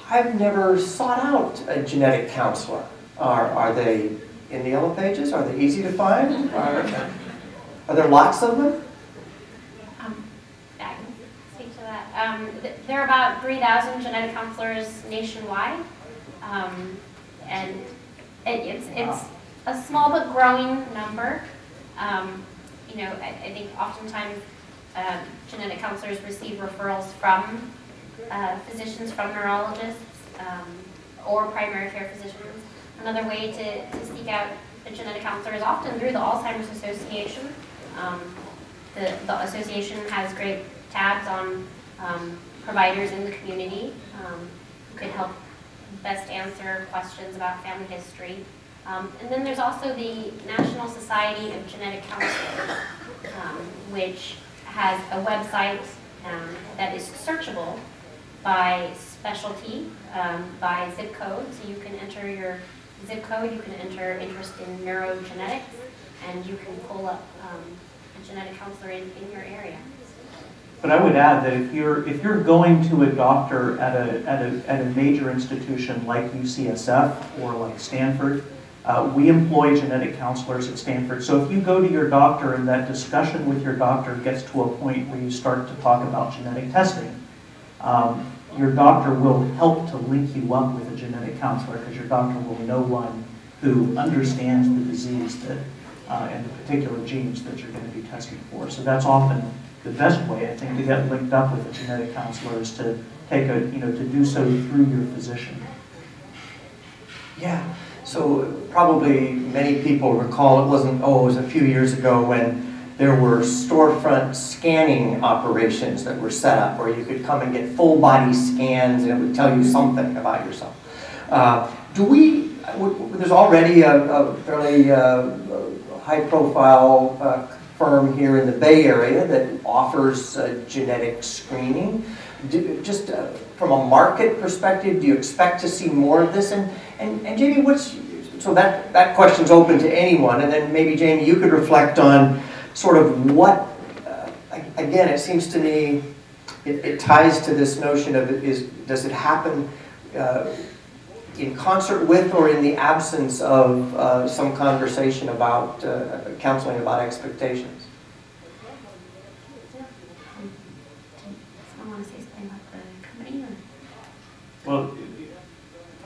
I've never sought out a genetic counselor. Are they in the yellow pages? Are they easy to find? Are there lots of them? I can speak to that. There are about 3,000 genetic counselors nationwide, and it's a small but growing number. I think oftentimes genetic counselors receive referrals from physicians, from neurologists, or primary care physicians. Another way to seek out a genetic counselor is often through the Alzheimer's Association. The association has great tabs on providers in the community who could help best answer questions about family history. And then there's also the National Society of Genetic Counselors, which has a website that is searchable by specialty, by zip code. So you can enter your zip code, you can enter interest in neurogenetics, and you can pull up a genetic counselor in your area. But I would add that if you're going to a doctor at a major institution like UCSF or like Stanford, we employ genetic counselors at Stanford. So if you go to your doctor and that discussion with your doctor gets to a point where you start to talk about genetic testing, your doctor will help to link you up with a genetic counselor because your doctor will know one who understands the disease that, and the particular genes that you're going to be testing for. So that's often the best way, I think, to get linked up with a genetic counselor is to take a, to do so through your physician. Yeah. So probably many people recall it was a few years ago when there were storefront scanning operations that were set up where you could come and get full body scans and it would tell you something about yourself. There's already a fairly high profile firm here in the Bay Area that offers genetic screening. Just from a market perspective, do you expect to see more of this? And Jamie, so that question's open to anyone, and then maybe Jamie, you could reflect on sort of what, again, it seems to me, it ties to this notion of does it happen in concert with or in the absence of some conversation about counseling about expectations? Well,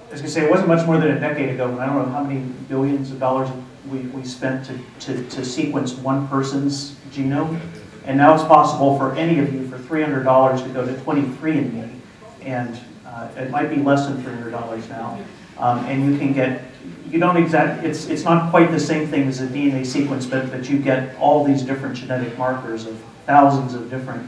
I was going to say, it wasn't much more than a decade ago, and I don't know how many billions of dollars we spent to sequence one person's genome. And now it's possible for any of you for $300 to go to 23andMe, and it might be less than $300 now. And you can get, it's not quite the same thing as a DNA sequence, but you get all these different genetic markers of thousands of different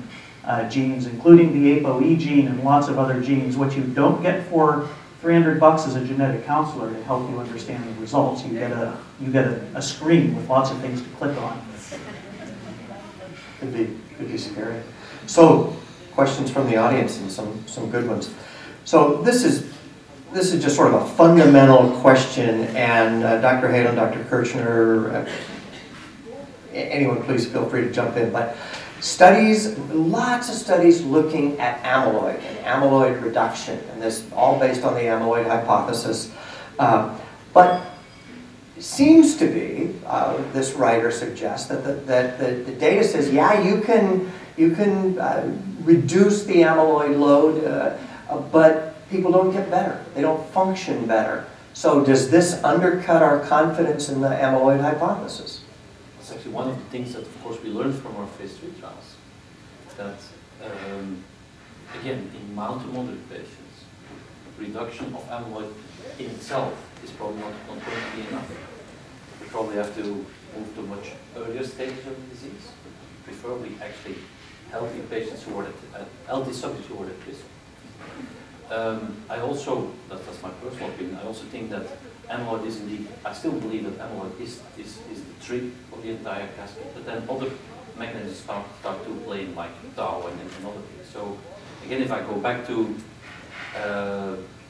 genes, including the ApoE gene and lots of other genes. What you don't get for $300 is a genetic counselor to help you understand the results. You get a screen with lots of things to click on. Could be scary. So, questions from the audience and some good ones. So this is just sort of a fundamental question, and Dr. Heylen, Dr. Kirchner, anyone please feel free to jump in. But studies, lots of studies looking at amyloid and amyloid reduction, and this all based on the amyloid hypothesis. But it seems to be, this writer suggests, that the data says, yeah, you can reduce the amyloid load, but people don't get better. They don't function better. So does this undercut our confidence in the amyloid hypothesis? That's actually one of the things that, of course, we learned from our phase 3 trials. That, again, in mild to moderate patients, reduction of amyloid in itself is probably not going to be enough. We probably have to move to much earlier stages of the disease, preferably actually healthy patients who are healthy subjects who are at risk. I also, that's my personal opinion, I also think that amyloid is indeed, I still believe that amyloid is the trick of the entire cascade, but then other mechanisms start to play like tau and other things. So again, if I go back to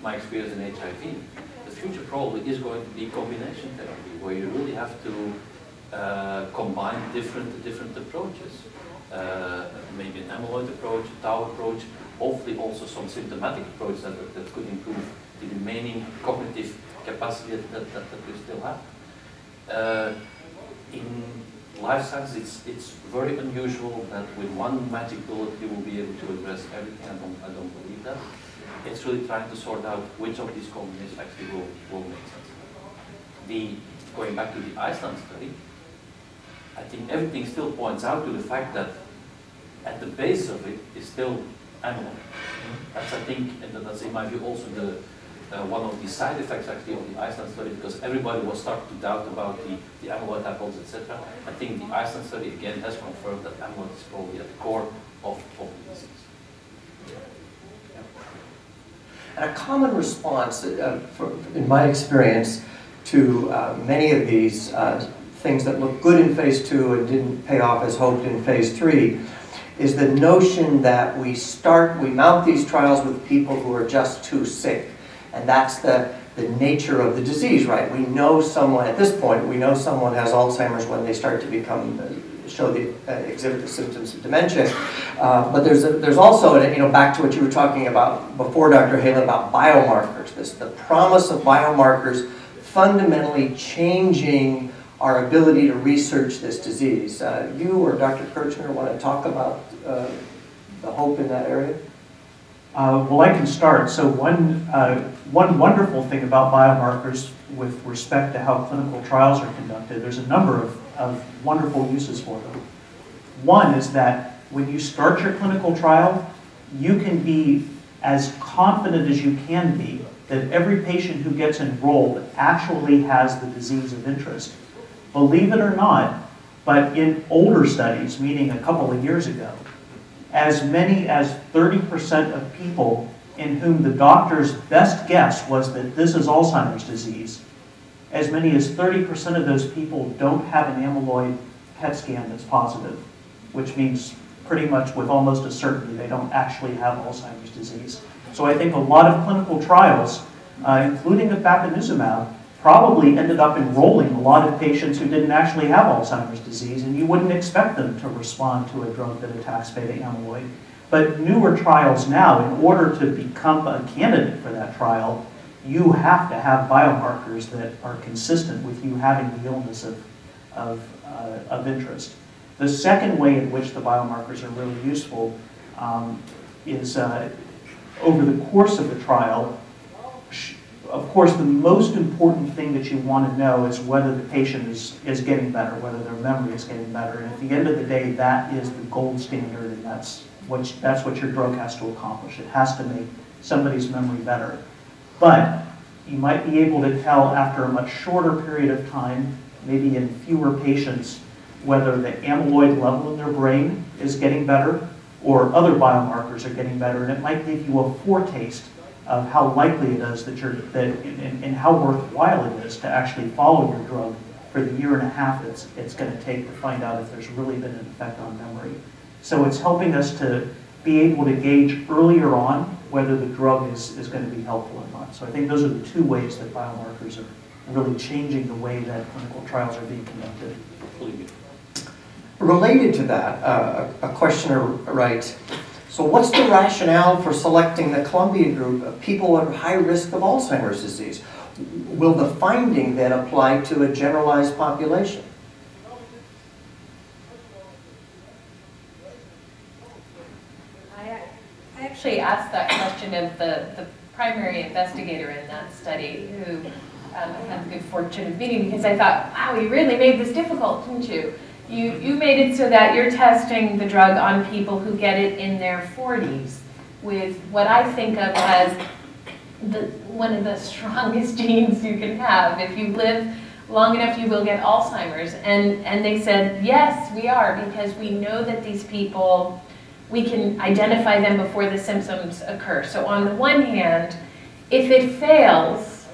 my experience in HIV, the future probably is going to be combination therapy, where you really have to combine different approaches. Maybe an amyloid approach, a tau approach, hopefully also some symptomatic approach that could improve the remaining cognitive capacity that we still have. In life science, it's very unusual that with one magic bullet you will be able to address everything. I don't believe that. It's really trying to sort out which of these combinations actually will make sense. Going back to the Iceland study, I think everything still points out to the fact that at the base of it is still amyloid. That's, I think, and that's in my view also one of the side effects actually of the Iceland study, because everybody was starting to doubt about the amyloid hypothesis, etc. I think the Iceland study again has confirmed that amyloid is probably at the core of the disease. And a common response, in my experience, to many of these things that look good in phase 2 and didn't pay off as hoped in phase 3 is the notion that we mount these trials with people who are just too sick. And that's the nature of the disease, right? We know someone, at this point, we know someone has Alzheimer's when they start to exhibit the symptoms of dementia. But there's also, back to what you were talking about before, Dr. Heylen, about biomarkers. The promise of biomarkers fundamentally changing our ability to research this disease. You or Dr. Kirchner want to talk about the hope in that area? Well, I can start. So one wonderful thing about biomarkers with respect to how clinical trials are conducted, there's a number of wonderful uses for them. One is that when you start your clinical trial, you can be as confident as you can be that every patient who gets enrolled actually has the disease of interest. Believe it or not, but in older studies, meaning a couple of years ago, as many as 30% of people in whom the doctor's best guess was that this is Alzheimer's disease, as many as 30% of those people don't have an amyloid PET scan that's positive, which means pretty much with almost a certainty they don't actually have Alzheimer's disease. So I think a lot of clinical trials, including the bapineuzumab, probably ended up enrolling a lot of patients who didn't actually have Alzheimer's disease, and you wouldn't expect them to respond to a drug that attacks beta amyloid. But newer trials now, in order to become a candidate for that trial, you have to have biomarkers that are consistent with you having the illness of interest. The second way in which the biomarkers are really useful is over the course of the trial. Of course, the most important thing that you want to know is whether the patient is getting better, whether their memory is getting better. And at the end of the day, that is the gold standard, and that's what your drug has to accomplish. It has to make somebody's memory better. But you might be able to tell after a much shorter period of time, maybe in fewer patients, whether the amyloid level in their brain is getting better or other biomarkers are getting better. And it might give you a foretaste of how likely it is and how worthwhile it is to actually follow your drug for the year and a half it's going to take to find out if there's really been an effect on memory. So it's helping us to be able to gauge earlier on whether the drug is going to be helpful or not. So I think those are the two ways that biomarkers are really changing the way that clinical trials are being conducted. Related to that, a questioner writes, so what's the rationale for selecting the Columbia group of people at high risk of Alzheimer's disease? Will the finding then apply to a generalized population? I actually asked that question of the primary investigator in that study, who I had the good fortune of meeting, because I thought, wow, you really made this difficult, didn't you? You made it so that you're testing the drug on people who get it in their 40s with what I think of as one of the strongest genes you can have. If you live long enough, you will get Alzheimer's. And they said, yes, we are, because we know that these people, we can identify them before the symptoms occur. So on the one hand, if it fails,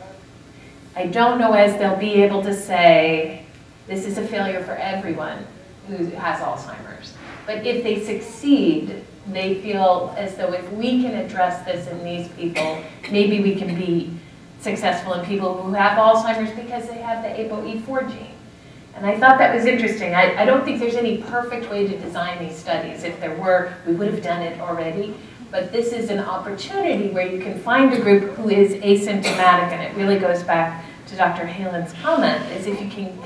I don't know as they'll be able to say, this is a failure for everyone who has Alzheimer's. But if they succeed, they feel as though if we can address this in these people, maybe we can be successful in people who have Alzheimer's because they have the ApoE4 gene. And I thought that was interesting. I don't think there's any perfect way to design these studies. If there were, we would have done it already. But this is an opportunity where you can find a group who is asymptomatic, and it really goes back to Dr. Heylen's comment, is if you can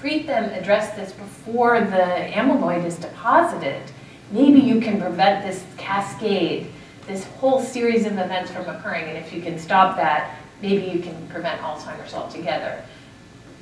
treat them, address this before the amyloid is deposited, maybe you can prevent this cascade, this whole series of events from occurring. And if you can stop that, maybe you can prevent Alzheimer's altogether.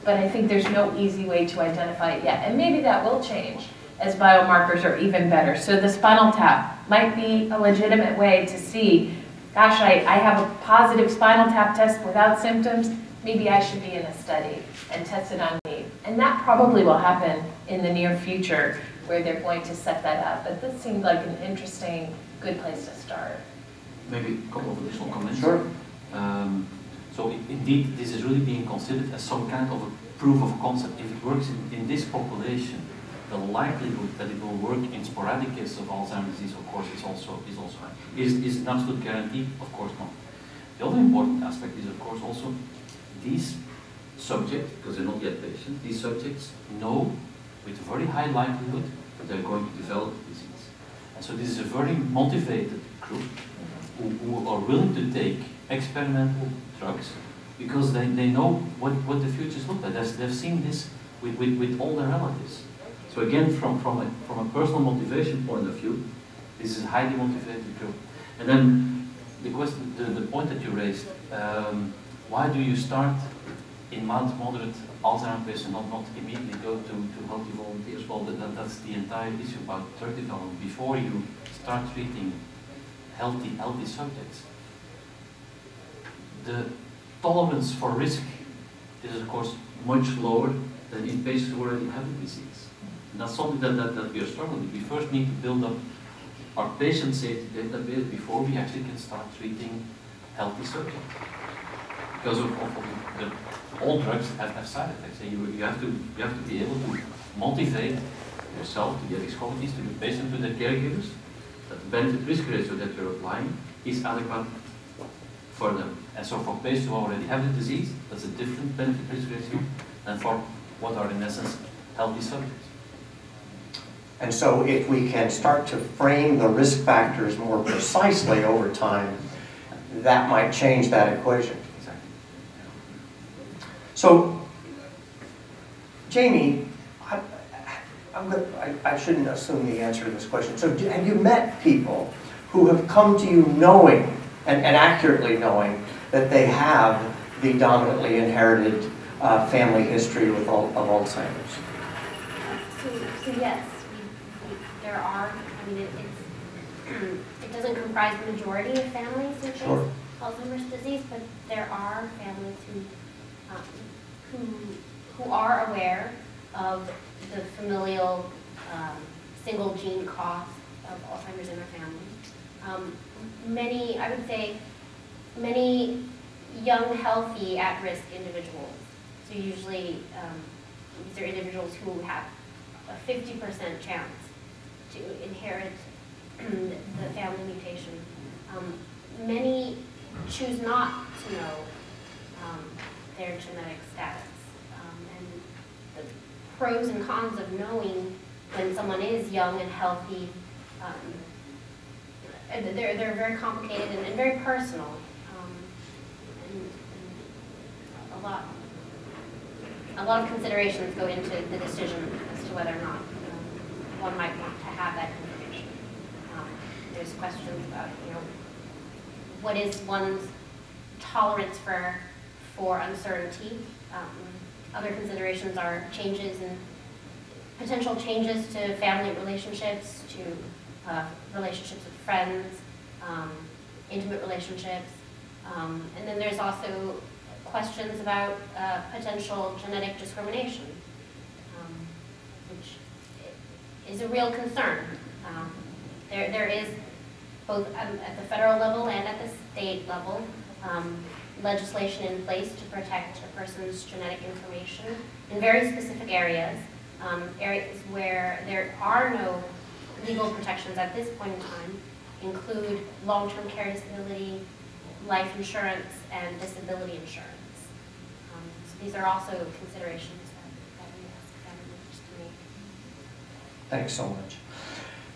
But I think there's no easy way to identify it yet. And maybe that will change as biomarkers are even better. So the spinal tap might be a legitimate way to see, gosh, I have a positive spinal tap test without symptoms, maybe I should be in a study and test it on me. And that probably will happen in the near future, where they're going to set that up. But this seemed like an interesting, good place to start. maybe a couple of additional comments. Sure. So indeed, this is really being considered as some kind of a proof of concept. If it works in this population, the likelihood that it will work in sporadic cases of Alzheimer's disease, of course, is also high. Is it an absolute guarantee? Of course not. The other important aspect is, of course, also these subjects, because they're not yet patients, these subjects know with very high likelihood that they're going to develop the disease. And so this is a very motivated group who are willing to take experimental drugs because they know what the futures look like. They've seen this with all their relatives. So again, from a personal motivation point of view, this is a highly motivated group. And then the question, the point that you raised, why do you start in mild moderate Alzheimer's patients, not immediately go to healthy volunteers? Well, that's the entire issue about drug development. Before you start treating healthy subjects, the tolerance for risk is, of course, much lower than in patients who already have the disease. And that's something that we are struggling with. We first need to build up our patient safety database before we actually can start treating healthy subjects. Because of all drugs have side effects. So you have to be able to motivate yourself, to the ethics committees, to the patient, to the caregivers, that the benefit-risk ratio that you're applying is adequate for them. And so for patients who already have the disease, that's a different benefit-risk ratio than for what are in essence healthy subjects. And so if we can start to frame the risk factors more precisely over time, that might change that equation. Exactly. So, Jamie, I shouldn't assume the answer to this question. So have you met people who have come to you knowing, and accurately knowing, that they have the dominantly inherited family history of Alzheimer's? So yes, there are. I mean, it doesn't comprise the majority of families who face Alzheimer's disease, but there are families who are aware of the familial single gene cause of Alzheimer's in their family. Many, I would say, many young, healthy, at-risk individuals. So usually, these are individuals who have a 50% chance to inherit the family mutation. Many choose not to know their genetic status. And the pros and cons of knowing when someone is young and healthy, they're very complicated and very personal. And a lot of considerations go into the decision as to whether or not one might want to have that information. There's questions about, what is one's tolerance for uncertainty. Other considerations are potential changes to family relationships, to relationships with friends, intimate relationships. And then there's also questions about potential genetic discrimination, which is a real concern. There is, both at the federal level and at the state level, legislation in place to protect a person's genetic information in very specific areas, areas where there are no legal protections at this point in time include long-term care disability, life insurance, and disability insurance. So these are also considerations that we ask family members to make. Thanks so much.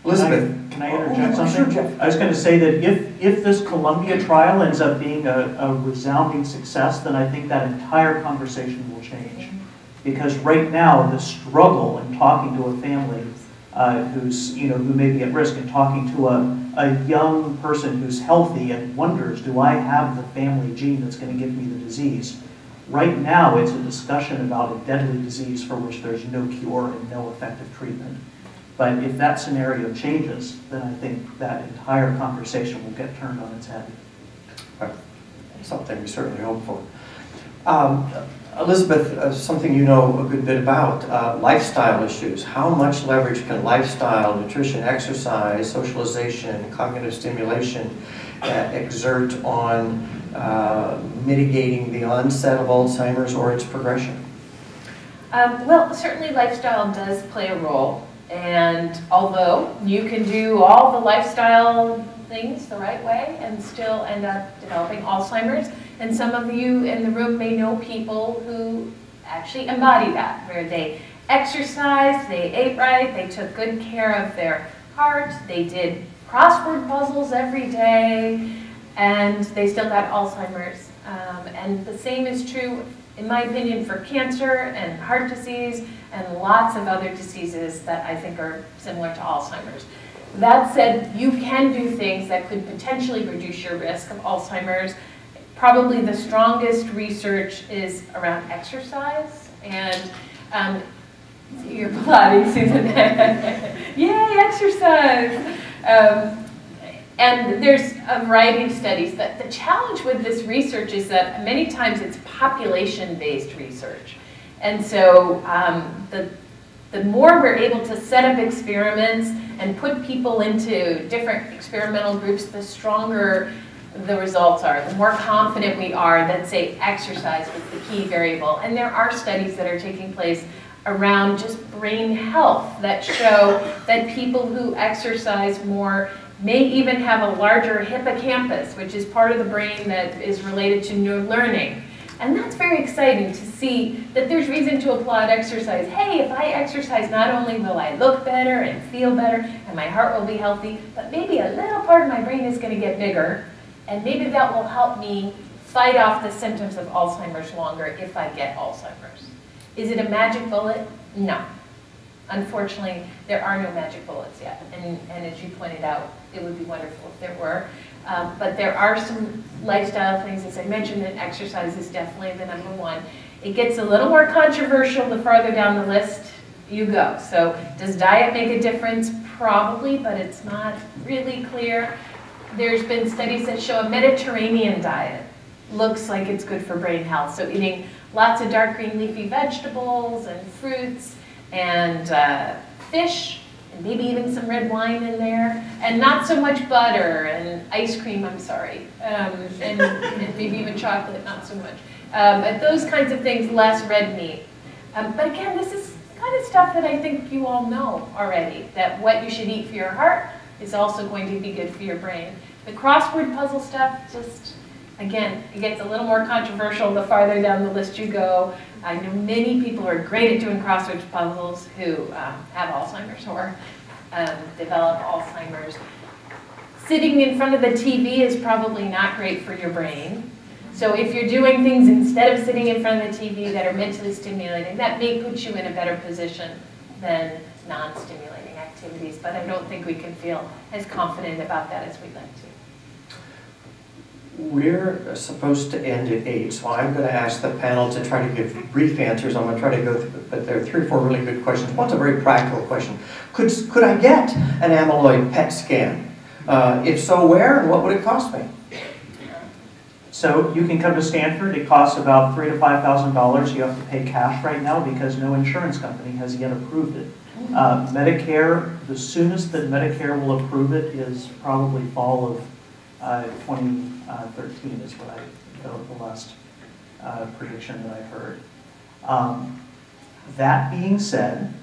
Elizabeth. Can I interject something? Sure, Jeff. I was going to say that if this Columbia trial ends up being a resounding success, then I think that entire conversation will change. Because right now, the struggle in talking to a family who may be at risk, and talking to a young person who's healthy and wonders, do I have the family gene that's going to give me the disease? Right now, it's a discussion about a deadly disease for which there's no cure and no effective treatment. But if that scenario changes, then I think that entire conversation will get turned on its head. Something we certainly hope for. Elizabeth, something you know a good bit about, lifestyle issues. How much leverage can lifestyle, nutrition, exercise, socialization, cognitive stimulation exert on mitigating the onset of Alzheimer's or its progression? Well, certainly lifestyle does play a role. And although you can do all the lifestyle things the right way and still end up developing Alzheimer's, and some of you in the room may know people who actually embody that, where they exercised, they ate right, they took good care of their heart, they did crossword puzzles every day, and they still got Alzheimer's. And the same is true, in my opinion, for cancer and heart disease and lots of other diseases that I think are similar to Alzheimer's. That said, you can do things that could potentially reduce your risk of Alzheimer's. Probably the strongest research is around exercise, and you're applauding, Susan. Yay, exercise! And there's a variety of studies. The challenge with this research is that many times it's population-based research. And so the more we're able to set up experiments and put people into different experimental groups, the stronger the results are, the more confident we are that, say, exercise was the key variable. And there are studies that are taking place around just brain health that show that people who exercise more may even have a larger hippocampus, which is part of the brain that is related to new learning. And that's very exciting to see that there's reason to applaud exercise. Hey, if I exercise, not only will I look better and feel better, and my heart will be healthy, but maybe a little part of my brain is going to get bigger, and maybe that will help me fight off the symptoms of Alzheimer's longer if I get Alzheimer's. Is it a magic bullet? No. Unfortunately, there are no magic bullets yet. And as you pointed out, it would be wonderful if there were. But there are some lifestyle things, as I mentioned, and exercise is definitely the number one. It gets a little more controversial the farther down the list you go. So does diet make a difference? Probably, but it's not really clear. There's been studies that show a Mediterranean diet looks like it's good for brain health. So eating lots of dark green leafy vegetables and fruits and fish, and maybe even some red wine in there, and not so much butter and ice cream, I'm sorry, and maybe even chocolate, not so much. But those kinds of things, less red meat. But again, this is kind of stuff that I think you all know already, that what you should eat for your heart is also going to be good for your brain. The crossword puzzle stuff, just, again, it gets a little more controversial the farther down the list you go. I know many people who are great at doing crossword puzzles who have Alzheimer's or develop Alzheimer's. Sitting in front of the TV is probably not great for your brain. So if you're doing things instead of sitting in front of the TV that are mentally stimulating, that may put you in a better position than non-stimulating activities. But I don't think we can feel as confident about that as we'd like to. We're supposed to end at 8, so I'm going to ask the panel to try to give brief answers. I'm going to try to go through, but there are 3 or 4 really good questions. One's a very practical question. Could I get an amyloid PET scan? If so, where and what would it cost me? So you can come to Stanford. It costs about $3,000 to $5,000. You have to pay cash right now because no insurance company has yet approved it. Medicare, the soonest that Medicare will approve it is probably fall of 2013 is what the last prediction that I've heard. That being said,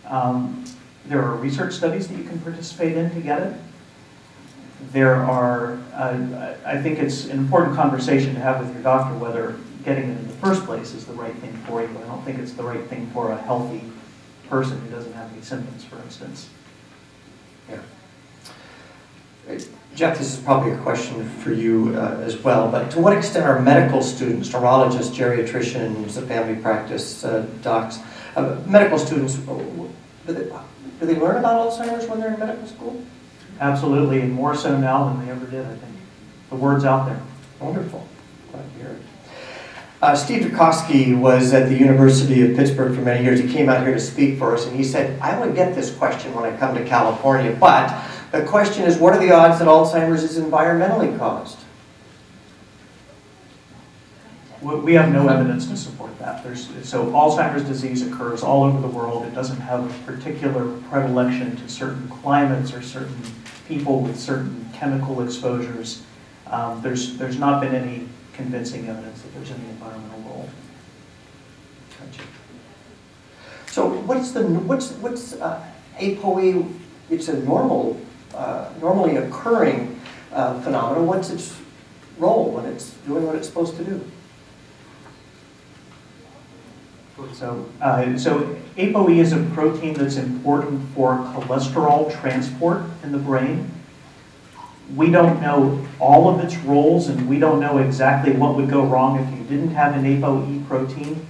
there are research studies that you can participate in to get it. There are, I think it's an important conversation to have with your doctor whether getting it in the first place is the right thing for you. I don't think it's the right thing for a healthy person who doesn't have any symptoms, for instance. Yeah. Jeff, this is probably a question for you as well, but to what extent are medical students, neurologists, geriatricians, family practice docs, medical students, do they learn about Alzheimer's when they're in medical school? Absolutely, and more so now than they ever did, I think. The word's out there. Wonderful. Glad to hear it. Steve Dukowski was at the University of Pittsburgh for many years. He came out here to speak for us, and he said, I would get this question when I come to California, but the question is, what are the odds that Alzheimer's is environmentally caused? We have no evidence to support that. So Alzheimer's disease occurs all over the world. It doesn't have a particular predilection to certain climates or certain people with certain chemical exposures. There's not been any convincing evidence that there's any environmental role. Gotcha. So what's ApoE? It's a normally occurring phenomenon. What's its role when it's doing what it's supposed to do? So ApoE is a protein that's important for cholesterol transport in the brain. We don't know all of its roles, and we don't know exactly what would go wrong if you didn't have an ApoE protein.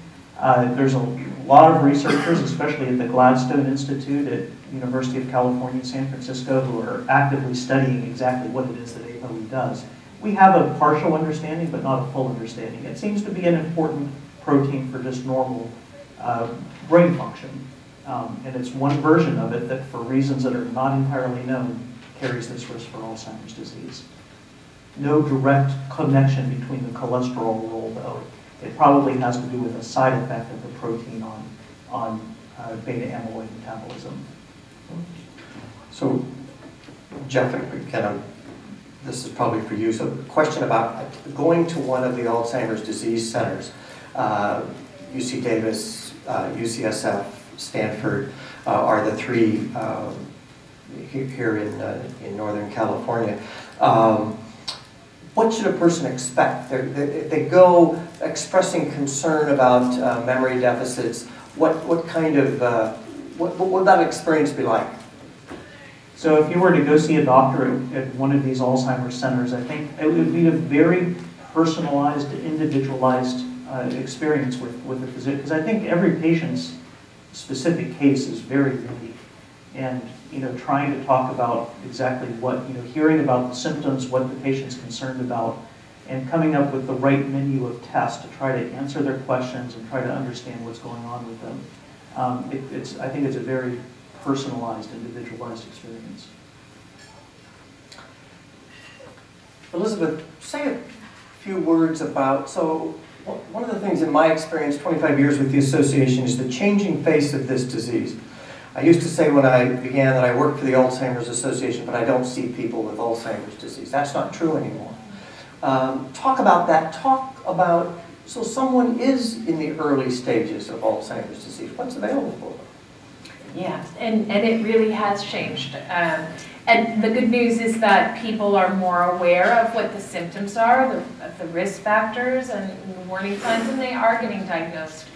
There's a lot of researchers, especially at the Gladstone Institute at University of California, San Francisco, who are actively studying exactly what it is that ApoE does. We have a partial understanding, but not a full understanding. It seems to be an important protein for just normal brain function. And it's one version of it that, for reasons that are not entirely known, carries this risk for Alzheimer's disease. No direct connection between the cholesterol role, though. It probably has to do with a side effect of the protein on beta amyloid metabolism. So, Jeff, again, this is probably for you. So, question about going to one of the Alzheimer's disease centers, UC Davis, UCSF, Stanford, are the three here in Northern California. What should a person expect? They go expressing concern about memory deficits. What kind of, what would that experience be like? So if you were to go see a doctor at one of these Alzheimer's centers, I think it would be a very personalized, individualized experience with the physician, because I think every patient's specific case is very unique. And trying to talk about exactly what, hearing about the symptoms, what the patient's concerned about, and coming up with the right menu of tests to try to answer their questions and try to understand what's going on with them. I think it's a very personalized, individualized experience. Elizabeth, say a few words about, so one of the things in my experience, 25 years with the association, is the changing face of this disease. I used to say when I began that I worked for the Alzheimer's Association, but I don't see people with Alzheimer's disease. That's not true anymore. Talk about that. Talk about, so someone is in the early stages of Alzheimer's disease. What's available for them? Yeah, and it really has changed. And the good news is that people are more aware of what the symptoms are, the risk factors and warning signs, and they are getting diagnosed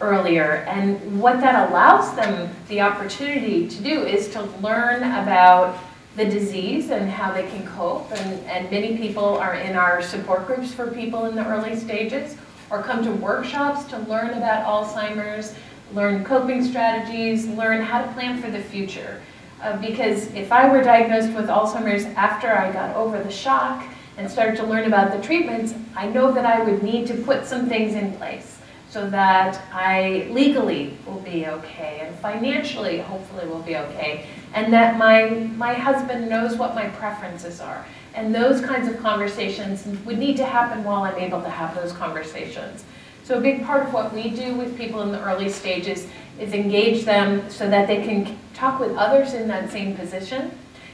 earlier. And what that allows them the opportunity to do is to learn about the disease and how they can cope. And many people are in our support groups for people in the early stages, or come to workshops to learn about Alzheimer's, learn coping strategies, learn how to plan for the future. Because if I were diagnosed with Alzheimer's after I got over the shock and started to learn about the treatments, I know that I would need to put some things in place so that I legally will be okay, and financially hopefully will be okay, and that my husband knows what my preferences are. And those kinds of conversations would need to happen while I'm able to have those conversations. So a big part of what we do with people in the early stages is engage them so that they can talk with others in that same position.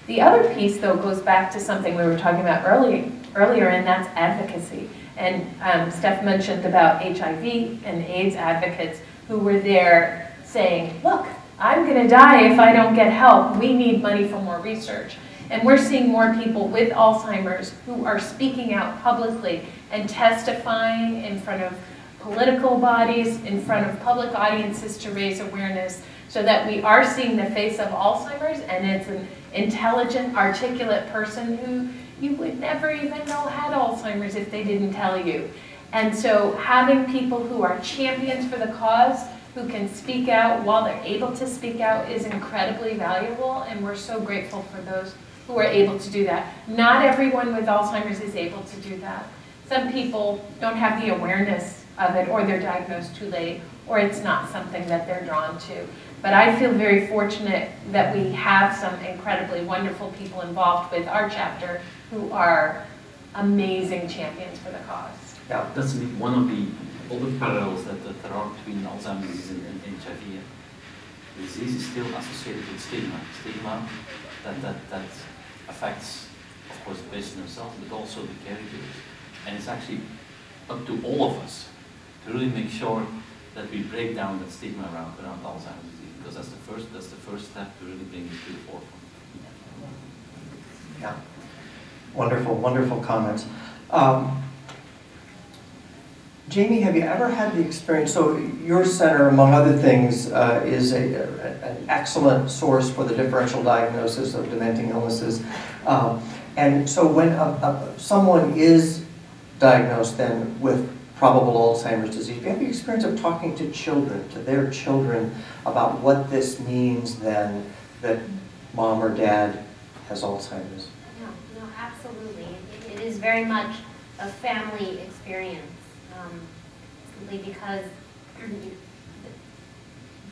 The other piece, though, goes back to something we were talking about earlier, and that's advocacy. And Stef mentioned about HIV and AIDS advocates who were there saying, look, I'm going to die if I don't get help. We need money for more research. And we're seeing more people with Alzheimer's who are speaking out publicly and testifying in front of political bodies, in front of public audiences to raise awareness, so that we are seeing the face of Alzheimer's, and it's an intelligent, articulate person who you would never even know had Alzheimer's if they didn't tell you. And so having people who are champions for the cause, who can speak out while they're able to speak out, is incredibly valuable, and we're so grateful for those who are able to do that. Not everyone with Alzheimer's is able to do that. Some people don't have the awareness of it, or they're diagnosed too late, or it's not something that they're drawn to. But I feel very fortunate that we have some incredibly wonderful people involved with our chapter who are amazing champions for the cause. Yeah. That's one of the other parallels that there are between Alzheimer's disease and HIV. The disease is still associated with stigma that affects, of course, the patient himself, but also the caregivers. And it's actually up to all of us to really make sure that we break down that stigma around Alzheimer's disease, because that's the first step to really bring it to the forefront. Yeah, wonderful, wonderful comments. Jamie, have you ever had the experience, so your center, among other things, is an excellent source for the differential diagnosis of dementing illnesses. And so when someone is diagnosed then with probable Alzheimer's disease, do you have the experience of talking to children, to their children, about what this means then that mom or dad has Alzheimer's? No, absolutely. It is very much a family experience. Simply because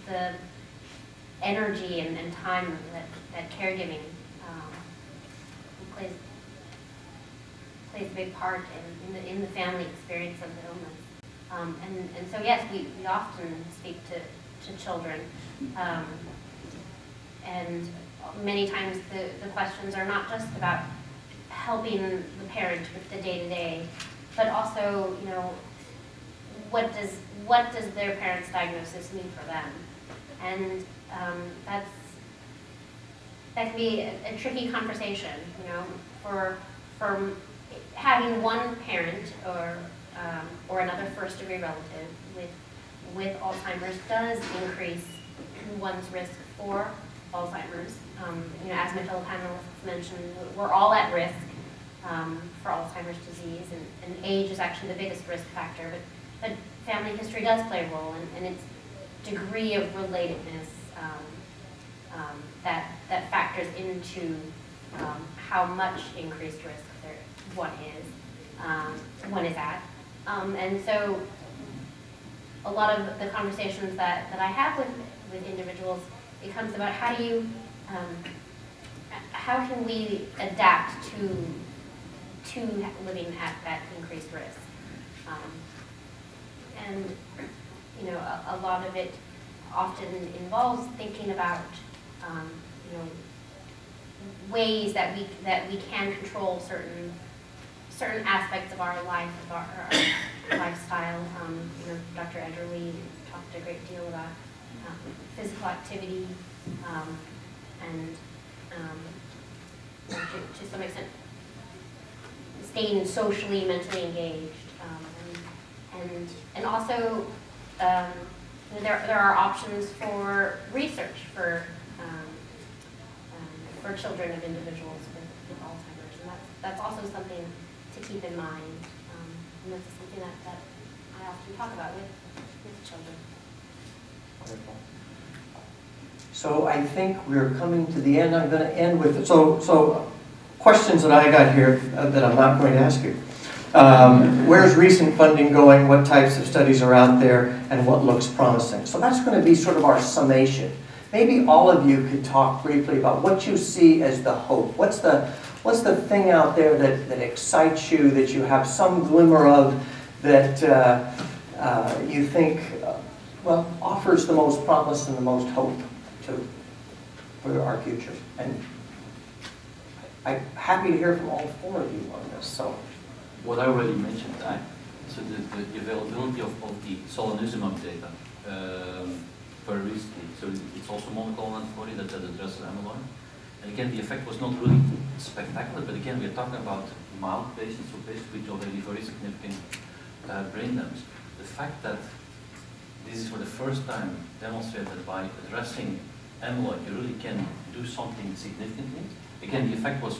the energy and time that caregiving plays a big part in the family experience of the illness. And so yes, we often speak to children, and many times the questions are not just about helping the parent with the day-to-day, but also, you know, what does their parents' diagnosis mean for them? And that can be a tricky conversation, you know, for having one parent or another first-degree relative with Alzheimer's does increase one's risk for Alzheimer's. You know, as my fellow panelists mentioned, we're all at risk for Alzheimer's disease, and age is actually the biggest risk factor, but family history does play a role, and its degree of relatedness that factors into how much increased risk one is at. And so a lot of the conversations that I have with individuals, it comes about how can we adapt to living at that increased risk. And you know, a lot of it often involves thinking about you know, ways that we can control certain aspects of our life, of our lifestyle. You know, Dr. Edgerly talked a great deal about physical activity and to some extent staying socially, mentally engaged. And also, there are options for research for children of individuals with Alzheimer's, and that's also something to keep in mind. And that's something that I often talk about with children. Wonderful. So I think we're coming to the end. I'm going to end with so questions that I got here that I'm not going to ask you. Where's recent funding going? What types of studies are out there? And what looks promising? So that's going to be sort of our summation. Maybe all of you could talk briefly about what you see as the hope. What's the thing out there that excites you, that you have some glimmer of, that you think well, offers the most promise and the most hope for our future? And I'm happy to hear from all four of you on this. So, what I already mentioned, so the availability of the solanezumab data very recently. So it's also monoclonal antibody that addresses amyloid. And again, the effect was not really spectacular, but again, we're talking about mild patients, so patients with already very significant brain damage. The fact that this is for the first time demonstrated that by addressing amyloid, you really can do something significantly. Again, the effect was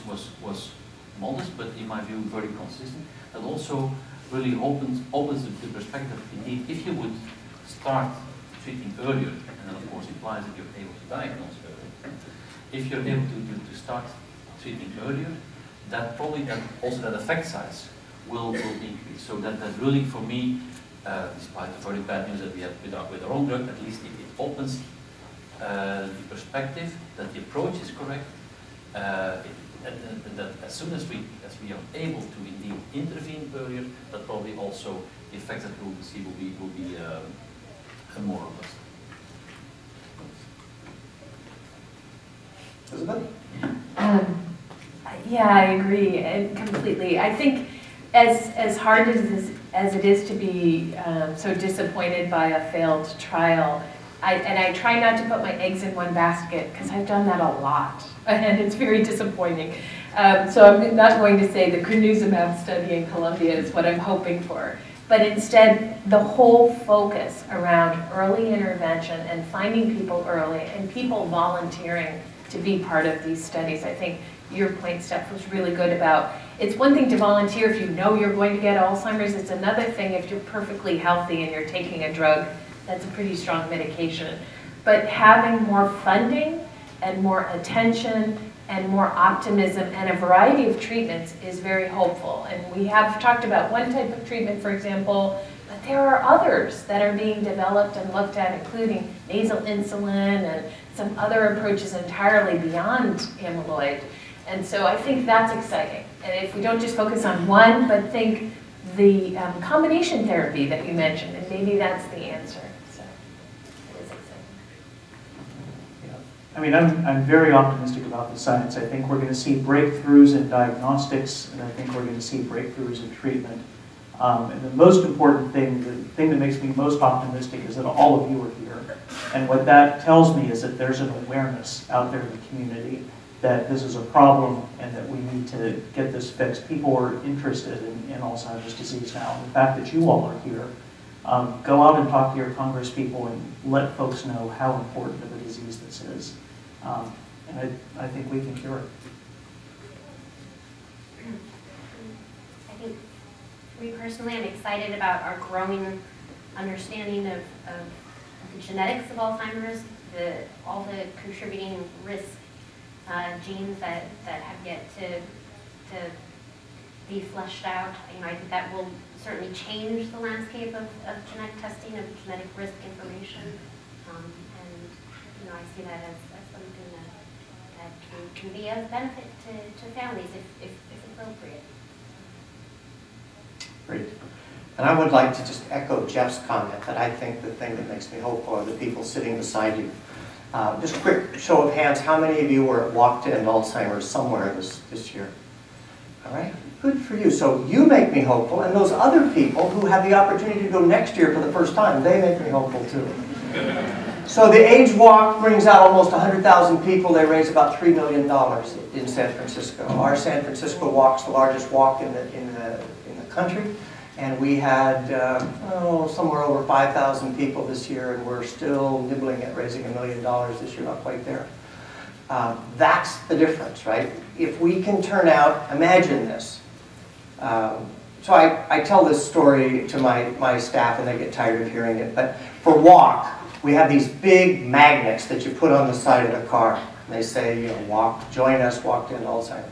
modest, but in my view, very consistent. That also really opens the perspective. Indeed, if you would start treating earlier, and that of course implies that you're able to diagnose earlier. If you're able to start treating earlier, that probably also that effect size will increase. So that really, for me, despite the very bad news that we have with our own drug, at least it opens the perspective that the approach is correct. And that as soon as we are able to indeed intervene earlier, that probably also the effects that we will see will be more robust. Elizabeth? Yeah, I agree, and completely. I think as hard as it is to be so disappointed by a failed trial, I try not to put my eggs in one basket, because I've done that a lot, and it's very disappointing. So I'm not going to say the crenuzumab study in Colombia is what I'm hoping for, but instead the whole focus around early intervention and finding people early and people volunteering to be part of these studies. I think your point, Stef, was really good about, it's one thing to volunteer if you know you're going to get Alzheimer's, it's another thing if you're perfectly healthy and you're taking a drug that's a pretty strong medication. But having more funding and more attention and more optimism and a variety of treatments is very hopeful. And we have talked about one type of treatment, for example, but there are others that are being developed and looked at, including nasal insulin and some other approaches entirely beyond amyloid. And so I think that's exciting. And if we don't just focus on one, but think the combination therapy that you mentioned, and maybe that's the answer. So it is exciting. Yeah. I mean, I'm very optimistic about the science. I think we're going to see breakthroughs in diagnostics, and I think we're going to see breakthroughs in treatment. And the most important thing, the thing that makes me most optimistic is that all of you are here. And what that tells me is that there's an awareness out there in the community that this is a problem and that we need to get this fixed. People are interested in Alzheimer's disease now. The fact that you all are here, go out and talk to your Congress people and let folks know how important of a disease this is. And I think we can cure it. I think, for me personally, I'm excited about our growing understanding of the genetics of Alzheimer's, all the contributing risk genes that have yet to be fleshed out. I think that will certainly change the landscape of genetic testing, of genetic risk information. And I see that as something that can be of benefit to families if appropriate. Great. And I would like to just echo Jeff's comment that I think the thing that makes me hopeful are the people sitting beside you. Just a quick show of hands, how many of you were at Walked In Alzheimer's somewhere this year? All right, good for you. So you make me hopeful, and those other people who have the opportunity to go next year for the first time, they make me hopeful too. So the AIDS Walk brings out almost 100,000 people. They raise about $3 million in San Francisco. Our San Francisco Walk's the largest walk in the country. And we had somewhere over 5,000 people this year, and we're still nibbling at raising $1 million this year, not quite there. That's the difference, right? If we can turn out, imagine this. So I tell this story to my staff, and they get tired of hearing it. But for Walk, we have these big magnets that you put on the side of the car. And they say, Walk, join us, Walked In Alzheimer's.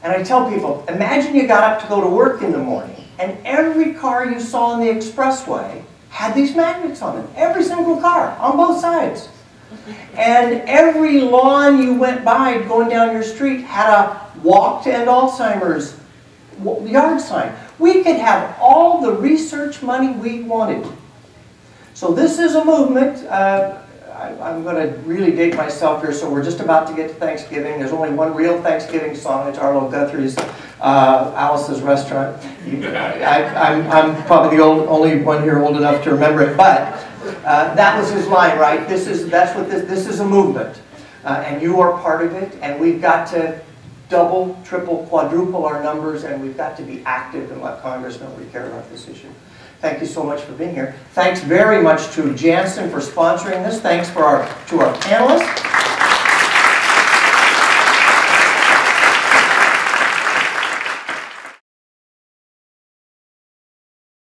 And I tell people, imagine you got up to go to work in the morning, and every car you saw on the expressway had these magnets on them. Every single car, on both sides. And every lawn you went by going down your street had a Walk to End Alzheimer's yard sign. We could have all the research money we wanted. So this is a movement. I'm going to really date myself here, so we're just about to get to Thanksgiving. There's only one real Thanksgiving song. It's Arlo Guthrie's Alice's Restaurant. I'm probably the only one here old enough to remember it, but that was his line, right? This is a movement, and you are part of it, and we've got to double, triple, quadruple our numbers, and we've got to be active and let Congress know we care about this issue. Thank you so much for being here. Thanks very much to Janssen for sponsoring this. Thanks to our panelists.